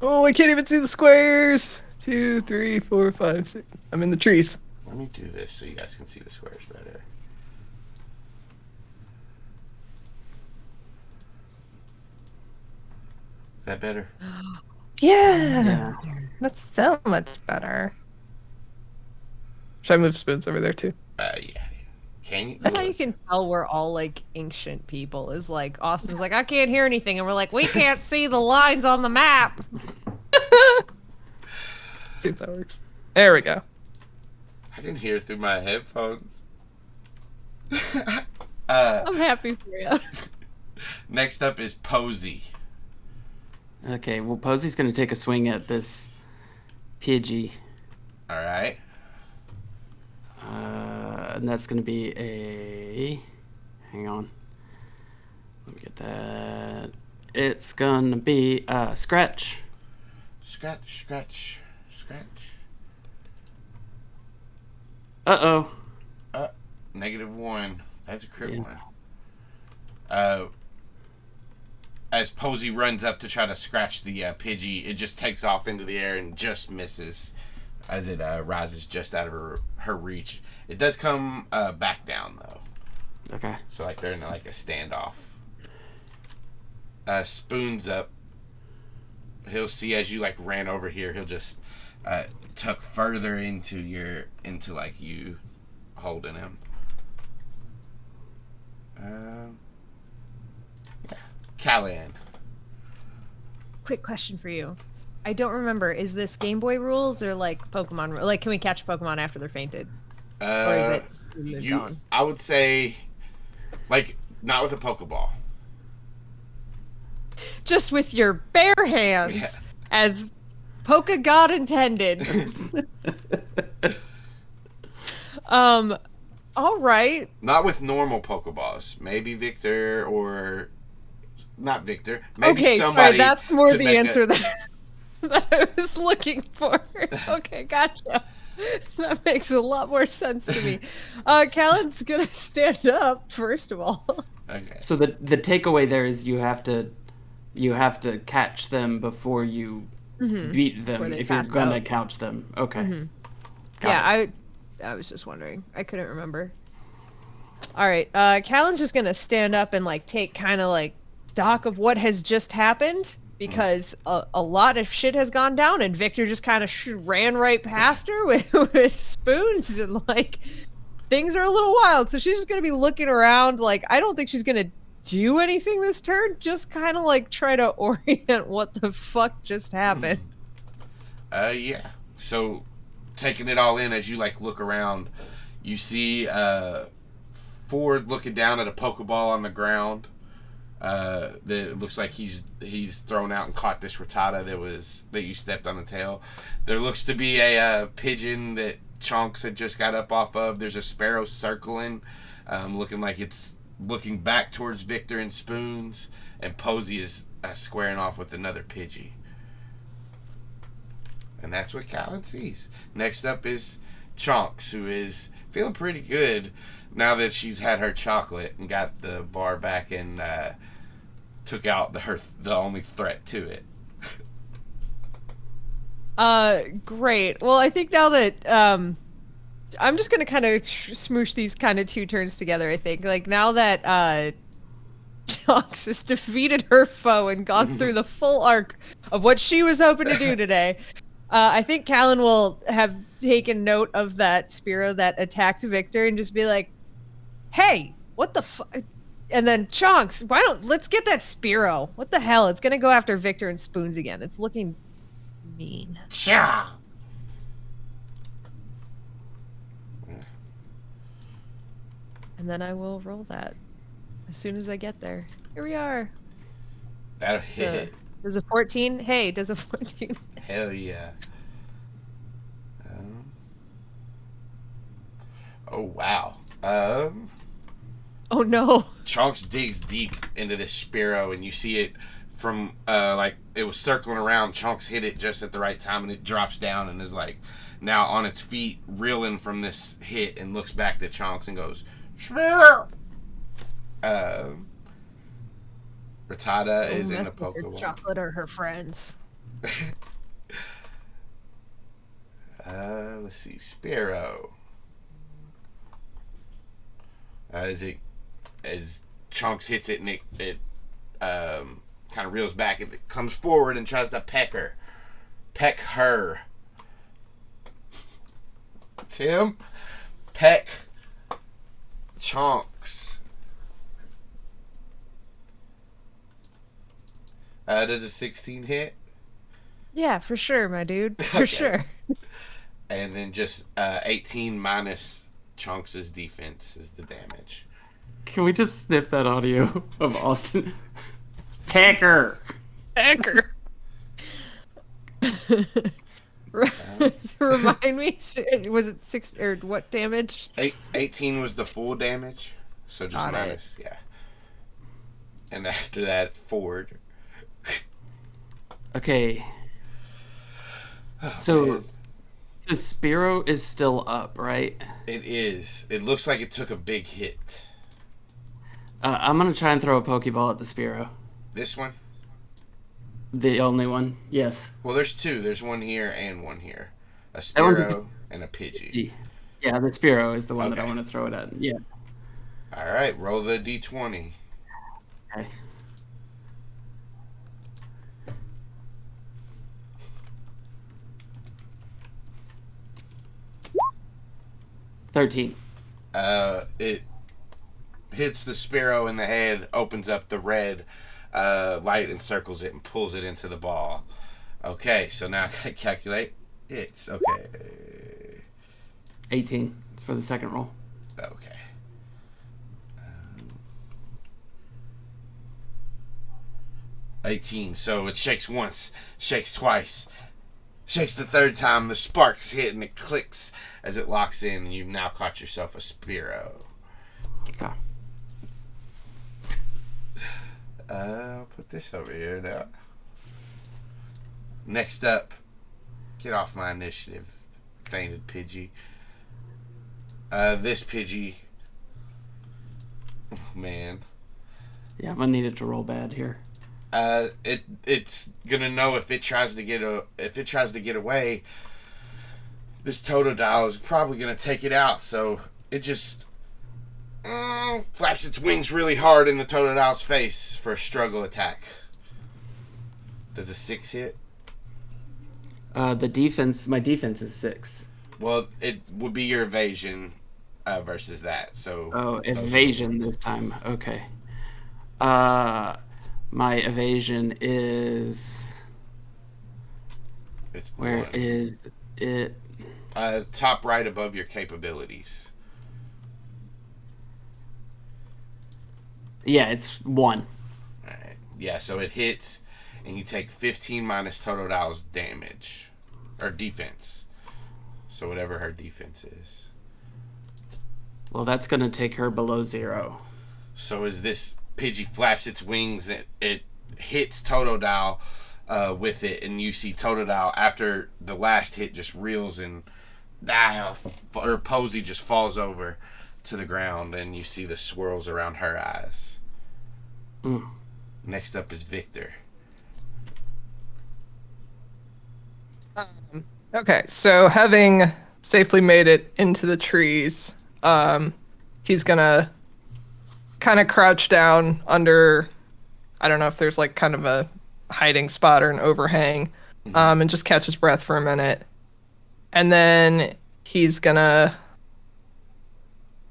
Speaker 4: Oh, I can't even see the squares. 2, 3, 4, 5, 6. I'm in the trees.
Speaker 2: Let me do this so you guys can see the squares better. Is that better?
Speaker 4: Yeah. That's so much better. Should I move spoons over there too?
Speaker 2: Yeah. Can you?
Speaker 3: That's how you can tell we're all like ancient people. Is like Austin's like, I can't hear anything, and we're like, we can't see the lines on the map.
Speaker 4: See if that works. There we go.
Speaker 2: I can hear through my headphones.
Speaker 3: I'm happy for you.
Speaker 2: Next up is Posey.
Speaker 1: Okay, well, Posey's going to take a swing at this Pidgey.
Speaker 2: All right.
Speaker 1: And that's going to be a... Hang on. Let me get that. It's going to be a scratch.
Speaker 2: Scratch, scratch, scratch.
Speaker 1: Uh-oh.
Speaker 2: -1. That's a crit
Speaker 1: Yeah.
Speaker 2: one. As Posey runs up to try to scratch the Pidgey, it just takes off into the air and just misses as it rises just out of her reach. It does come back down, though.
Speaker 1: Okay.
Speaker 2: So, like, they're in, like, a standoff. Spoon's up. He'll see as you, like, ran over here, he'll just tuck further into you holding him. Yeah. Calynn.
Speaker 3: Quick question for you. I don't remember. Is this Game Boy rules or like Pokemon? Like, can we catch a Pokemon after they're fainted, or is it moved on?
Speaker 2: I would say, like, not with a Pokeball.
Speaker 3: Just with your bare hands, as Poke God intended. All right.
Speaker 2: Not with normal Pokeballs. Maybe Victor or not Victor. Maybe
Speaker 3: Okay,
Speaker 2: somebody.
Speaker 3: sorry. That's more
Speaker 2: could
Speaker 3: the
Speaker 2: make
Speaker 3: answer that I was looking for. Okay, gotcha. That makes a lot more sense to me. Calyn's gonna stand up first of all.
Speaker 2: Okay.
Speaker 1: So the takeaway there is you have to catch them before you beat them
Speaker 3: Before they
Speaker 1: if you're
Speaker 3: pass
Speaker 1: gonna
Speaker 3: out.
Speaker 1: couch them. Okay. Got
Speaker 3: Yeah,
Speaker 1: it.
Speaker 3: I was just wondering. I couldn't remember. All right, Calyn's just gonna stand up and like take kind of like stock of what has just happened because a lot of shit has gone down and Victor just kind of ran right past her with spoons and like things are a little wild. So she's just gonna be looking around. Like I don't think she's gonna do anything this turn. Just kind of like try to orient what the fuck just happened.
Speaker 2: Yeah. So, taking it all in as you like look around, you see Ford looking down at a Pokeball on the ground. That it looks like he's thrown out and caught this Rattata that you stepped on the tail. There looks to be a pigeon that Chonks had just got up off of. There's a sparrow circling, looking like it's looking back towards Victor and Spoons, and Posey is squaring off with another Pidgey. And that's what Calynn sees. Next up is Chonks, who is feeling pretty good now that she's had her chocolate and got the bar back and took out the only threat to it.
Speaker 3: Great. Well, I think now that I'm just gonna kind of smoosh these kind of two turns together. I think like now that Chonks has defeated her foe and gone through the full arc of what she was hoping to do today. I think Calynn will have taken note of that Spearow that attacked Victor and just be like, "Hey, what the fuck?" And then Chonks, let's get that Spearow? What the hell? It's gonna go after Victor and Spoons again. It's looking mean.
Speaker 2: Cha!
Speaker 3: And then I will roll that as soon as I get there. Here we are.
Speaker 2: That'll hit.
Speaker 3: Does a 14? Hey, does a 14?
Speaker 2: Hell yeah. Oh wow.
Speaker 3: Oh no.
Speaker 2: Chonks digs deep into this Spearow, and you see it from like it was circling around. Chonks hit it just at the right time, and it drops down and is like now on its feet, reeling from this hit, and looks back at Chonks and goes, "Spearow." Rattata is in the Pokeball.
Speaker 3: Chocolate or her friends.
Speaker 2: Let's see, Spearow. As Chonks hits it and it kind of reels back, it comes forward and tries to peck her. Tim, peck Chonks. Does a 16 hit?
Speaker 3: Yeah, for sure, my dude. For sure.
Speaker 2: And then just 18 minus Chunks' defense is the damage.
Speaker 1: Can we just sniff that audio of Austin? Hacker!
Speaker 4: Anchor.
Speaker 3: Remind me, was it 6 or what damage?
Speaker 2: 18 was the full damage, so just
Speaker 3: Got it.
Speaker 2: minus, yeah. And after that, forward.
Speaker 1: Okay.
Speaker 2: Oh,
Speaker 1: So,
Speaker 2: man.
Speaker 1: the Spearow is still up, right?
Speaker 2: It is. It looks like it took a big hit.
Speaker 1: I'm gonna try and throw a Pokeball at the Spearow.
Speaker 2: This one?
Speaker 1: The only one? Yes.
Speaker 2: Well, there's two. There's one here and one here. A
Speaker 1: one's a
Speaker 2: Spearow and a Pidgey.
Speaker 1: Yeah, the Spearow is the one that I
Speaker 2: Okay.
Speaker 1: want to throw it at. Yeah.
Speaker 2: All right, roll the d20.
Speaker 1: Okay. $13.
Speaker 2: It hits the Sparrow in the head, opens up the red light, encircles it, and pulls it into the ball. Okay, so now I gotta calculate. It's okay.
Speaker 1: 18 for the second roll.
Speaker 2: Okay. 18. So it shakes once, shakes twice, shakes the third time. The sparks hit and it clicks as it locks in, and you've now caught yourself a Spearow.
Speaker 1: Okay.
Speaker 2: I'll put this over here now. Next up, get off my initiative, fainted Pidgey. This Pidgey. Oh, man.
Speaker 1: Yeah, I'm gonna need it to roll bad here.
Speaker 2: It's gonna know if it tries to get away. This Totodile is probably gonna take it out, so it just flaps its wings really hard in the Totodile's face for a struggle attack. Does a 6 hit?
Speaker 1: My defense is 6.
Speaker 2: Well, it would be your evasion versus that. So.
Speaker 1: Oh,
Speaker 2: those are
Speaker 1: evasion
Speaker 2: the
Speaker 1: this time. Okay. My evasion is.
Speaker 2: It's
Speaker 1: Where
Speaker 2: one.
Speaker 1: is it?
Speaker 2: Top right above your capabilities.
Speaker 1: Yeah, it's 1.
Speaker 2: Alright. Yeah, so it hits, and you take 15 minus Totodile's damage. Or defense. So whatever her defense is.
Speaker 1: Well, that's gonna take her below 0.
Speaker 2: So as this Pidgey flaps its wings, it hits Totodile with it, and you see Totodile, after the last hit, just reels and her Posey just falls over to the ground, and you see the swirls around her eyes. Next up is Victor.
Speaker 4: Okay, so having safely made it into the trees, he's gonna kind of crouch down under, I don't know if there's like kind of a hiding spot or an overhang, and just catch his breath for a minute. And then he's gonna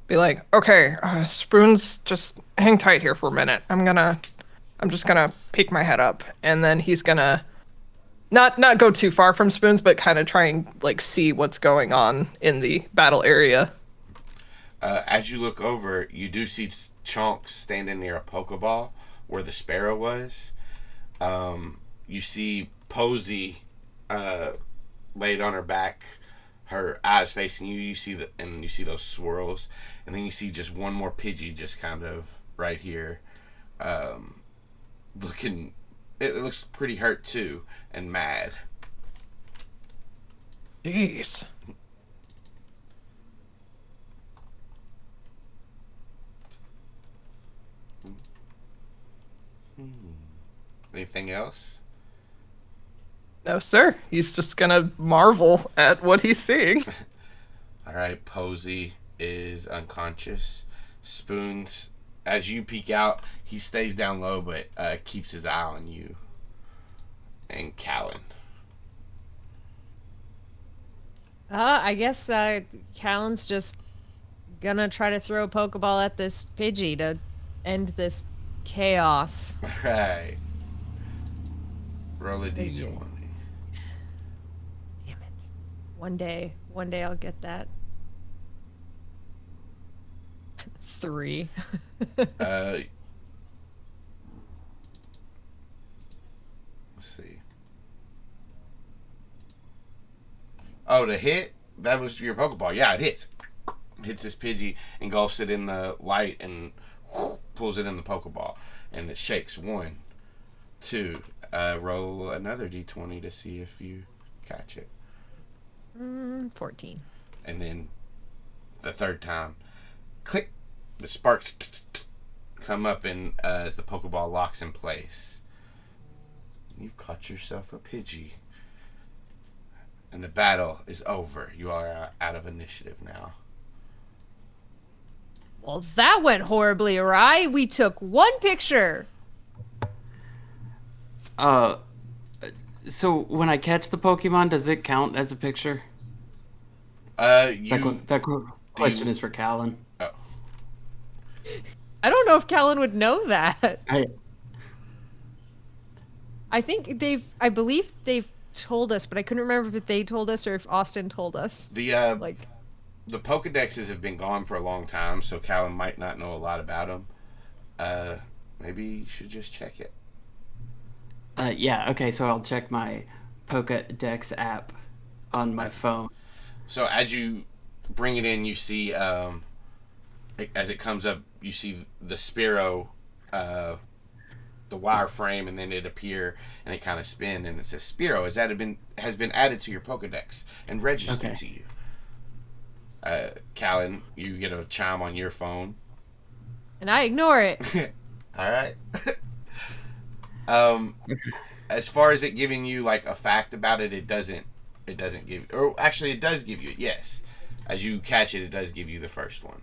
Speaker 4: be like, okay, Spoons, just hang tight here for a minute. I'm just gonna peek my head up. And then he's gonna not go too far from Spoons, but kind of try and like see what's going on in the battle area.
Speaker 2: As you look over, you do see Chunks standing near a Pokeball where the Sparrow was. You see Posey laid on her back, her eyes facing you. You see and you see those swirls, and then you see just one more Pidgey just kind of right here, looking. It looks pretty hurt too and mad.
Speaker 4: Jeez.
Speaker 2: Anything else?
Speaker 4: No, sir. He's just gonna marvel at what he's seeing.
Speaker 2: All right, Posey is unconscious. Spoons, as you peek out, he stays down low, but keeps his eye on you. And Calynn.
Speaker 3: I guess Calyn's just gonna try to throw a Pokeball at this Pidgey to end this chaos.
Speaker 2: All right. Roll a d20.
Speaker 3: Damn it. One day I'll get that. 3.
Speaker 2: Let's see. Oh, the hit? That was your Pokeball. Yeah, it hits. Hits this Pidgey, engulfs it in the light, and pulls it in the Pokeball. And it shakes. 1, 2. Roll another d20 to see if you catch it.
Speaker 3: 14.
Speaker 2: And then the third time, click, the sparks come up, and as the Pokeball locks in place, you've caught yourself a Pidgey. And the battle is over. You are out of initiative now.
Speaker 3: Well, that went horribly awry. We took 1 picture.
Speaker 1: So when I catch the Pokemon, does it count as a picture? That question is for Calynn.
Speaker 2: Oh.
Speaker 3: I don't know if Calynn would know that. I believe they've told us, but I couldn't remember if they told us or if Austin told us.
Speaker 2: The Pokedexes have been gone for a long time, so Calynn might not know a lot about them. Maybe you should just check it.
Speaker 1: Yeah, okay, so I'll check my Pokédex app on my phone.
Speaker 2: So as you bring it in, you see, as it comes up, you see the Spearow, the wireframe, and then it appear, and it kind of spin, and it says Spearow has been added to your Pokédex and registered to you. Calynn, you get a chime on your phone.
Speaker 3: And I ignore it.
Speaker 2: All right. As far as it giving you like a fact about it, it doesn't give, or actually it does give you it, yes. As you catch it, it does give you the first one.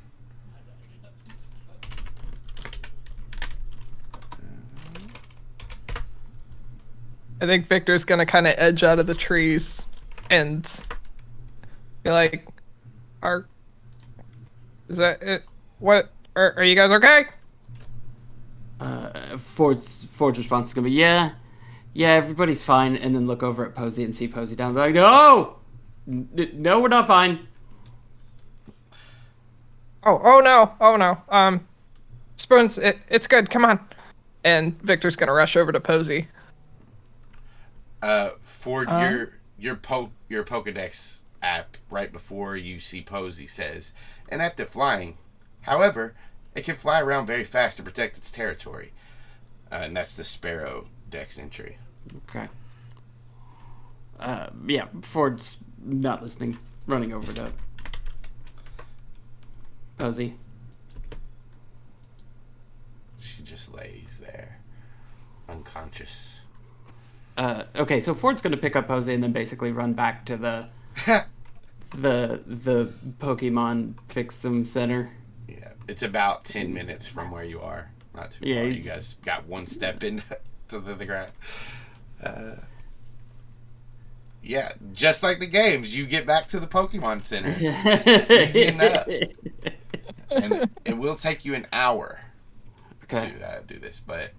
Speaker 4: I think Victor's gonna kind of edge out of the trees and be like, is that it? What, are you guys okay?
Speaker 1: Ford's response is gonna be, yeah, everybody's fine, and then look over at Posey and see Posey down, and be like, no, we're not fine.
Speaker 4: Oh no. Spoons, it's good. Come on. And Victor's gonna rush over to Posey.
Speaker 2: Ford, your Pokedex app right before you see Posey says, inactive flying. However, it can fly around very fast to protect its territory. And that's the Spearow Dex entry.
Speaker 1: Okay. Yeah, Ford's not listening. Running over to Posey.
Speaker 2: She just lays there, unconscious.
Speaker 1: Okay, so Ford's going to pick up Posey and then basically run back to the the Pokemon Fix-Em Center.
Speaker 2: Yeah, it's about 10 minutes from where you are. Not too far. You guys got one step into the ground. Yeah, just like the games, you get back to the Pokemon Center. Easy enough. And it will take you an hour to do this, but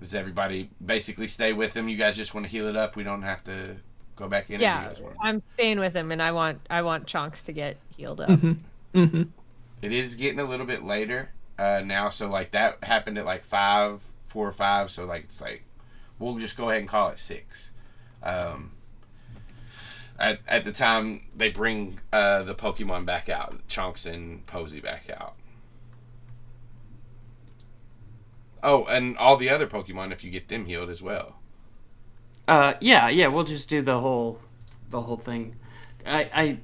Speaker 2: does everybody basically stay with him? You guys just want to heal it up? We don't have to go back in?
Speaker 3: Yeah, I'm staying with him, and I want Chonks to get healed up.
Speaker 4: Mm-hmm. Mm-hmm.
Speaker 2: It is getting a little bit later now, so like that happened at like 4 or 5, so like it's like we'll just go ahead and call it 6. At the time they bring the Pokemon back out, Chonks and Posey back out. Oh, and all the other Pokemon if you get them healed as well.
Speaker 1: Yeah, we'll just do the whole thing. I'm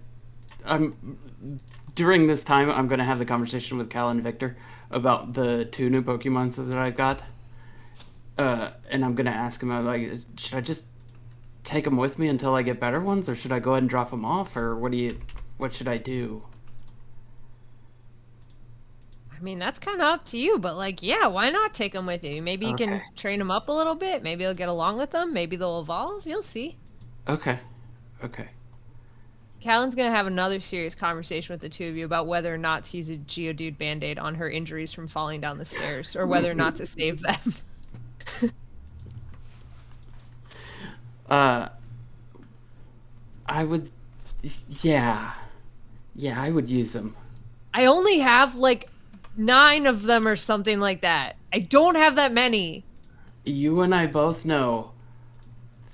Speaker 1: during this time I'm gonna have the conversation with Cal and Victor about the 2 new Pokemon that I've got. And I'm gonna ask him, like, should I just take them with me until I get better ones, or should I go ahead and drop them off, or what should I do?
Speaker 3: I mean, that's kind of up to you, but like, yeah, why not take them with you? Maybe you can train them up a little bit. Maybe they'll get along with them. Maybe they'll evolve. You'll see.
Speaker 1: Okay.
Speaker 3: Calyn's going to have another serious conversation with the 2 of you about whether or not to use a Geodude Band-Aid on her injuries from falling down the stairs, or whether or not to save them.
Speaker 1: I would Yeah. Yeah, I would use them.
Speaker 3: I only have like 9 of them or something like that. I don't have that many.
Speaker 1: You and I both know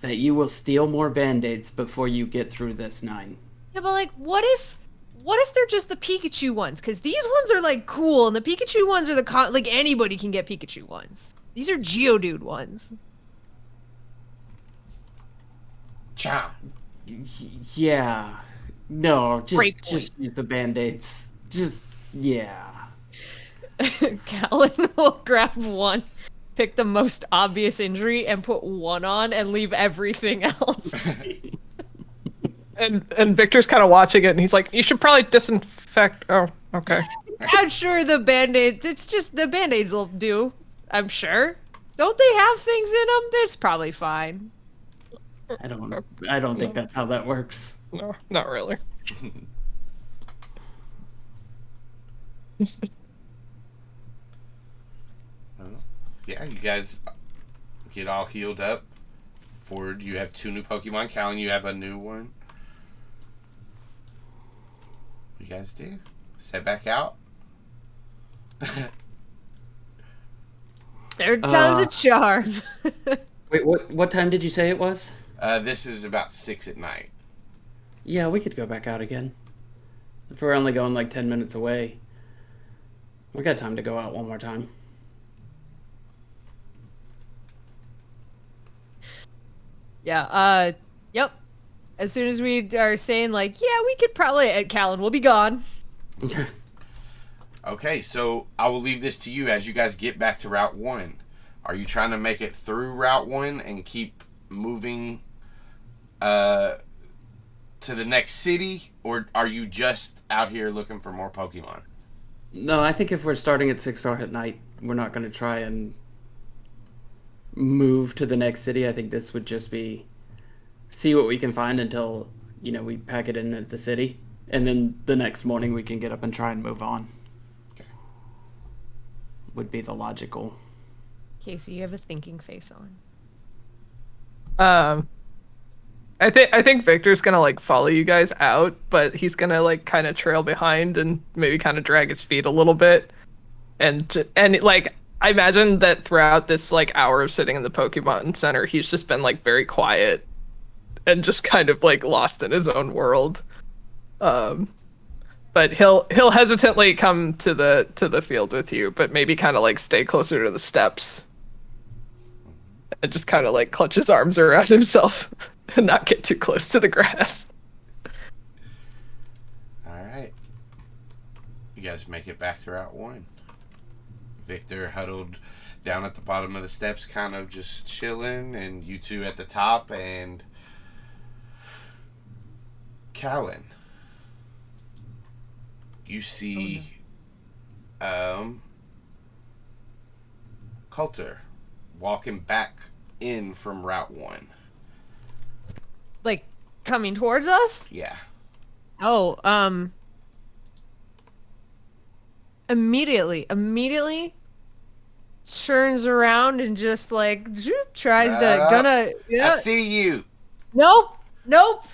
Speaker 1: that you will steal more band-aids before you get through this 9.
Speaker 3: Yeah, but like, what if they're just the Pikachu ones? Because these ones are like cool, and the Pikachu ones are like anybody can get Pikachu ones. These are Geodude ones.
Speaker 2: Cha.
Speaker 1: Yeah. No,
Speaker 3: Great
Speaker 1: just use the band-aids. Yeah.
Speaker 3: Calynn will grab one, pick the most obvious injury, and put one on, and leave everything else.
Speaker 4: And Victor's kind of watching it, and he's like, "You should probably disinfect." Oh, okay.
Speaker 3: I'm sure the band-aids. It's just the band-aids will do. I'm sure. Don't they have things in them? It's probably fine.
Speaker 1: I don't think that's how that works.
Speaker 4: No, not really.
Speaker 2: Yeah, you guys get all healed up. Ford, you have 2 new Pokemon. Calynn, you have a new one. You guys do? Set back out?
Speaker 3: Third time's a charm.
Speaker 1: Wait, what time did you say it was?
Speaker 2: This is about 6 at night.
Speaker 1: Yeah, we could go back out again. If we're only going like 10 minutes away, we got time to go out one more time.
Speaker 3: Yeah, yep. As soon as we are saying, like, yeah, we could probably, Calynn, we'll be gone.
Speaker 1: Okay.
Speaker 2: Okay, so I will leave this to you as you guys get back to Route 1. Are you trying to make it through Route 1 and keep moving to the next city? Or are you just out here looking for more Pokemon?
Speaker 1: No, I think if we're starting at 6 o'clock at night, we're not going to try and move to the next city. I think this would just be see what we can find until, we pack it in at the city. And then the next morning we can get up and try and move on.
Speaker 2: Okay.
Speaker 1: Would be the logical.
Speaker 3: Kaycie, you have a thinking face on.
Speaker 4: I think Victor's gonna like follow you guys out, but he's gonna like kind of trail behind and maybe kind of drag his feet a little bit, and like I imagine that throughout this like hour of sitting in the Pokemon Center, he's just been like very quiet and just kind of like lost in his own world. But he'll hesitantly come to the field with you, but maybe kind of like stay closer to the steps and just kind of like clutch his arms around himself and not get too close to the grass.
Speaker 2: Alright. You guys make it back to Route 1. Victor huddled down at the bottom of the steps, kind of just chilling, and you two at the top, and Calynn. You see Coulter walking back in from Route 1.
Speaker 3: Like, coming towards us?
Speaker 2: Yeah.
Speaker 3: Oh, immediately turns around and just like tries to
Speaker 2: I see you.
Speaker 3: Nope. Not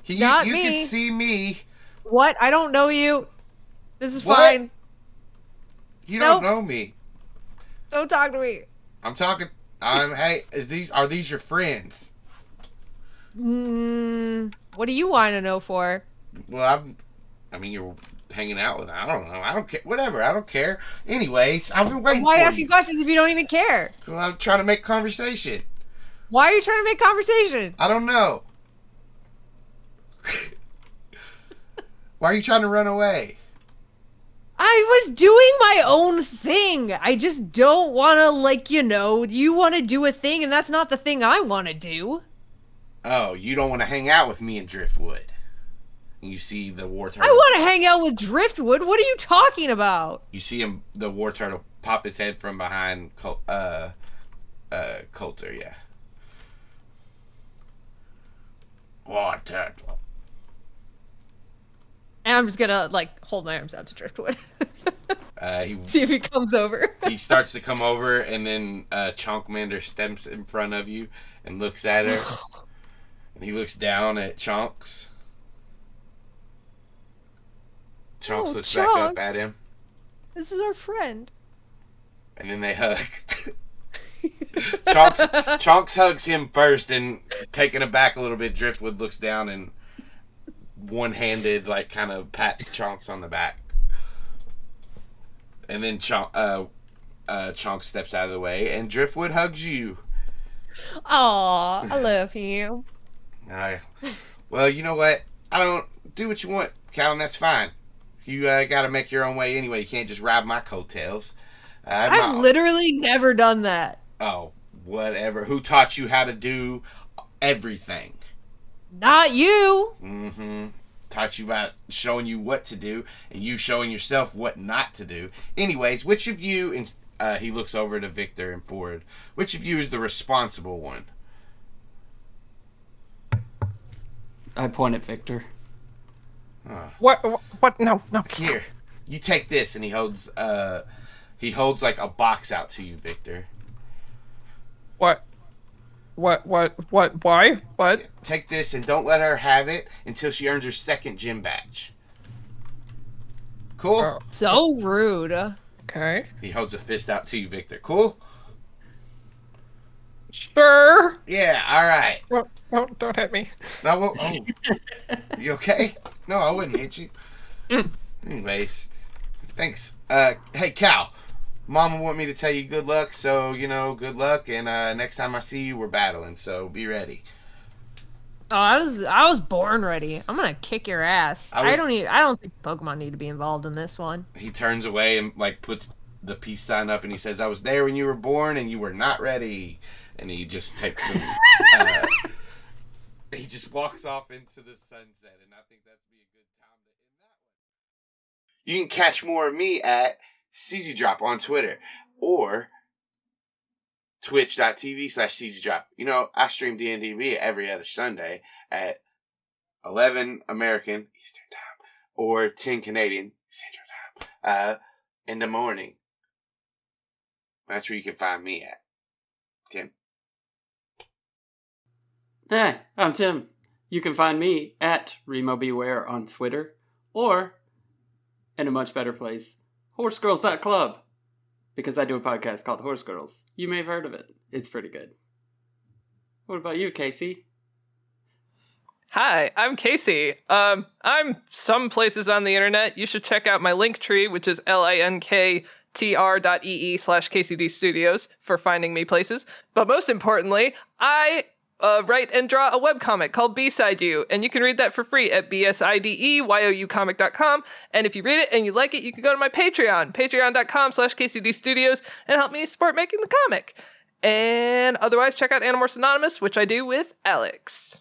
Speaker 2: You
Speaker 3: me.
Speaker 2: can see me.
Speaker 3: What? I don't know you. This is
Speaker 2: What?
Speaker 3: fine.
Speaker 2: You
Speaker 3: Nope.
Speaker 2: don't know me.
Speaker 3: Don't talk to me.
Speaker 2: I'm talking. Hey, are these your friends?
Speaker 3: What do you want to know for?
Speaker 2: Well, you're hanging out with. I don't know. I don't care. Whatever. I don't care. Anyways, I've been waiting
Speaker 3: Why
Speaker 2: for
Speaker 3: ask
Speaker 2: you.
Speaker 3: you questions if you don't even care?
Speaker 2: Well, I'm trying to make conversation.
Speaker 3: Why are you trying to make conversation?
Speaker 2: I don't know. Why are you trying to run away?
Speaker 3: I was doing my own thing. I just don't want to, you want to do a thing, and that's not the thing I want to do.
Speaker 2: Oh, you don't want to hang out with me in Driftwood. You see the war turtle.
Speaker 3: I want to hang out with Driftwood. What are you talking about?
Speaker 2: You see him, the war turtle, pop his head from behind Coulter, yeah. War turtle.
Speaker 3: And I'm just gonna, hold my arms out to Driftwood.
Speaker 2: He
Speaker 3: See if he comes over.
Speaker 2: He starts to come over, and then Chonkmander steps in front of you and looks at her. And he looks down at Chunks. Chunks looks back up at him.
Speaker 3: This is our friend.
Speaker 2: And then they hug. Chunks hugs him first, and taken aback a little bit, Driftwood looks down and one-handed, like, kind of pats Chunks on the back. And then Chunks steps out of the way, and Driftwood hugs you.
Speaker 3: Aw, I love you.
Speaker 2: Well, you know what? I don't do what you want, Calynn. That's fine. You got to make your own way anyway. You can't just ride my coattails.
Speaker 3: I've literally never done that.
Speaker 2: Oh, whatever. Who taught you how to do everything?
Speaker 3: Not you.
Speaker 2: Mm-hmm. Taught you about showing you what to do, and you showing yourself what not to do. Anyways, which of you, and he looks over to Victor and Ford, which of you is the responsible one?
Speaker 1: I point at Victor.
Speaker 4: What? No.
Speaker 2: Here, you take this, and he holds like a box out to you, Victor.
Speaker 4: What? Why? What?
Speaker 2: Take this and don't let her have it until she earns her second gym badge. Cool?
Speaker 4: Oh.
Speaker 3: So rude.
Speaker 4: Okay.
Speaker 2: He holds a fist out to you, Victor. Cool?
Speaker 4: Sure.
Speaker 2: Yeah, alright.
Speaker 4: Well, don't hit me.
Speaker 2: Oh, you okay? No, I wouldn't hit you. Anyways, thanks. Hey, Cal. Mama want me to tell you good luck, so, good luck, and next time I see you, we're battling, so be ready.
Speaker 3: Oh, I was born ready. I'm gonna kick your ass. I don't think Pokemon need to be involved in this one.
Speaker 2: He turns away and, puts the peace sign up, and he says, I was there when you were born, and you were not ready. And he just takes some... he just walks off into the sunset, and I think that'd be a good time to end that one. You can catch more of me at CZDrop on Twitter or twitch.tv/CZDrop. I stream D&D every other Sunday at 11 American Eastern Time or 10 Canadian Central Time in the morning. That's where you can find me at. Tim.
Speaker 1: Hey, I'm Tim. You can find me at Remo Beware on Twitter or in a much better place, horsegirls.club, because I do a podcast called Horse Girls. You may have heard of it. It's pretty good. What about you, Kaycie?
Speaker 4: Hi, I'm Kaycie. I'm some places on the internet. You should check out my link tree, which is linktr.ee/KCD Studios for finding me places. But most importantly, I write and draw a webcomic called B-Side You, and you can read that for free at bsideyoucomic.com. And if you read it and you like it, you can go to my Patreon, patreon.com/KCD Studios, and help me support making the comic. And otherwise, check out Animorphs Anonymous, which I do with Alex.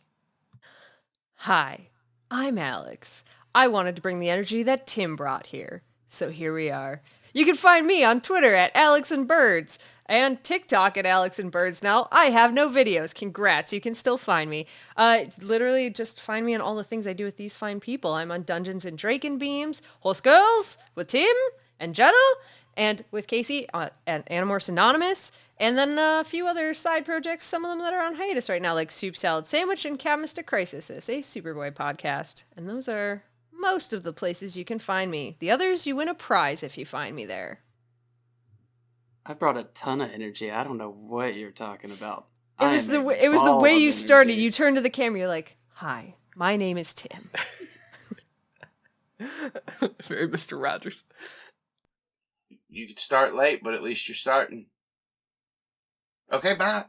Speaker 3: Hi, I'm Alex. I wanted to bring the energy that Tim brought here, so here we are. You can find me on Twitter at AlexandBirds and TikTok at AlexandBirds. Now, I have no videos. Congrats, you can still find me. Literally, just find me on all the things I do with these fine people. I'm on Dungeons and Drakenbeams, Horse Girls with Tim and Jenna, and with Kaycie at Animorphs Anonymous, and then a few other side projects, some of them that are on hiatus right now, like Soup Salad Sandwich and Cab Mystic Crisis, a Superboy podcast. And those are most of the places you can find me. The others, you win a prize if you find me there.
Speaker 1: I brought a ton of energy. I don't know what you're talking about.
Speaker 3: It was the way you started. You turned to the camera, you're like, hi, my name is Tim.
Speaker 4: Very Mr. Rogers.
Speaker 2: You could start late, but at least you're starting. Okay, bye.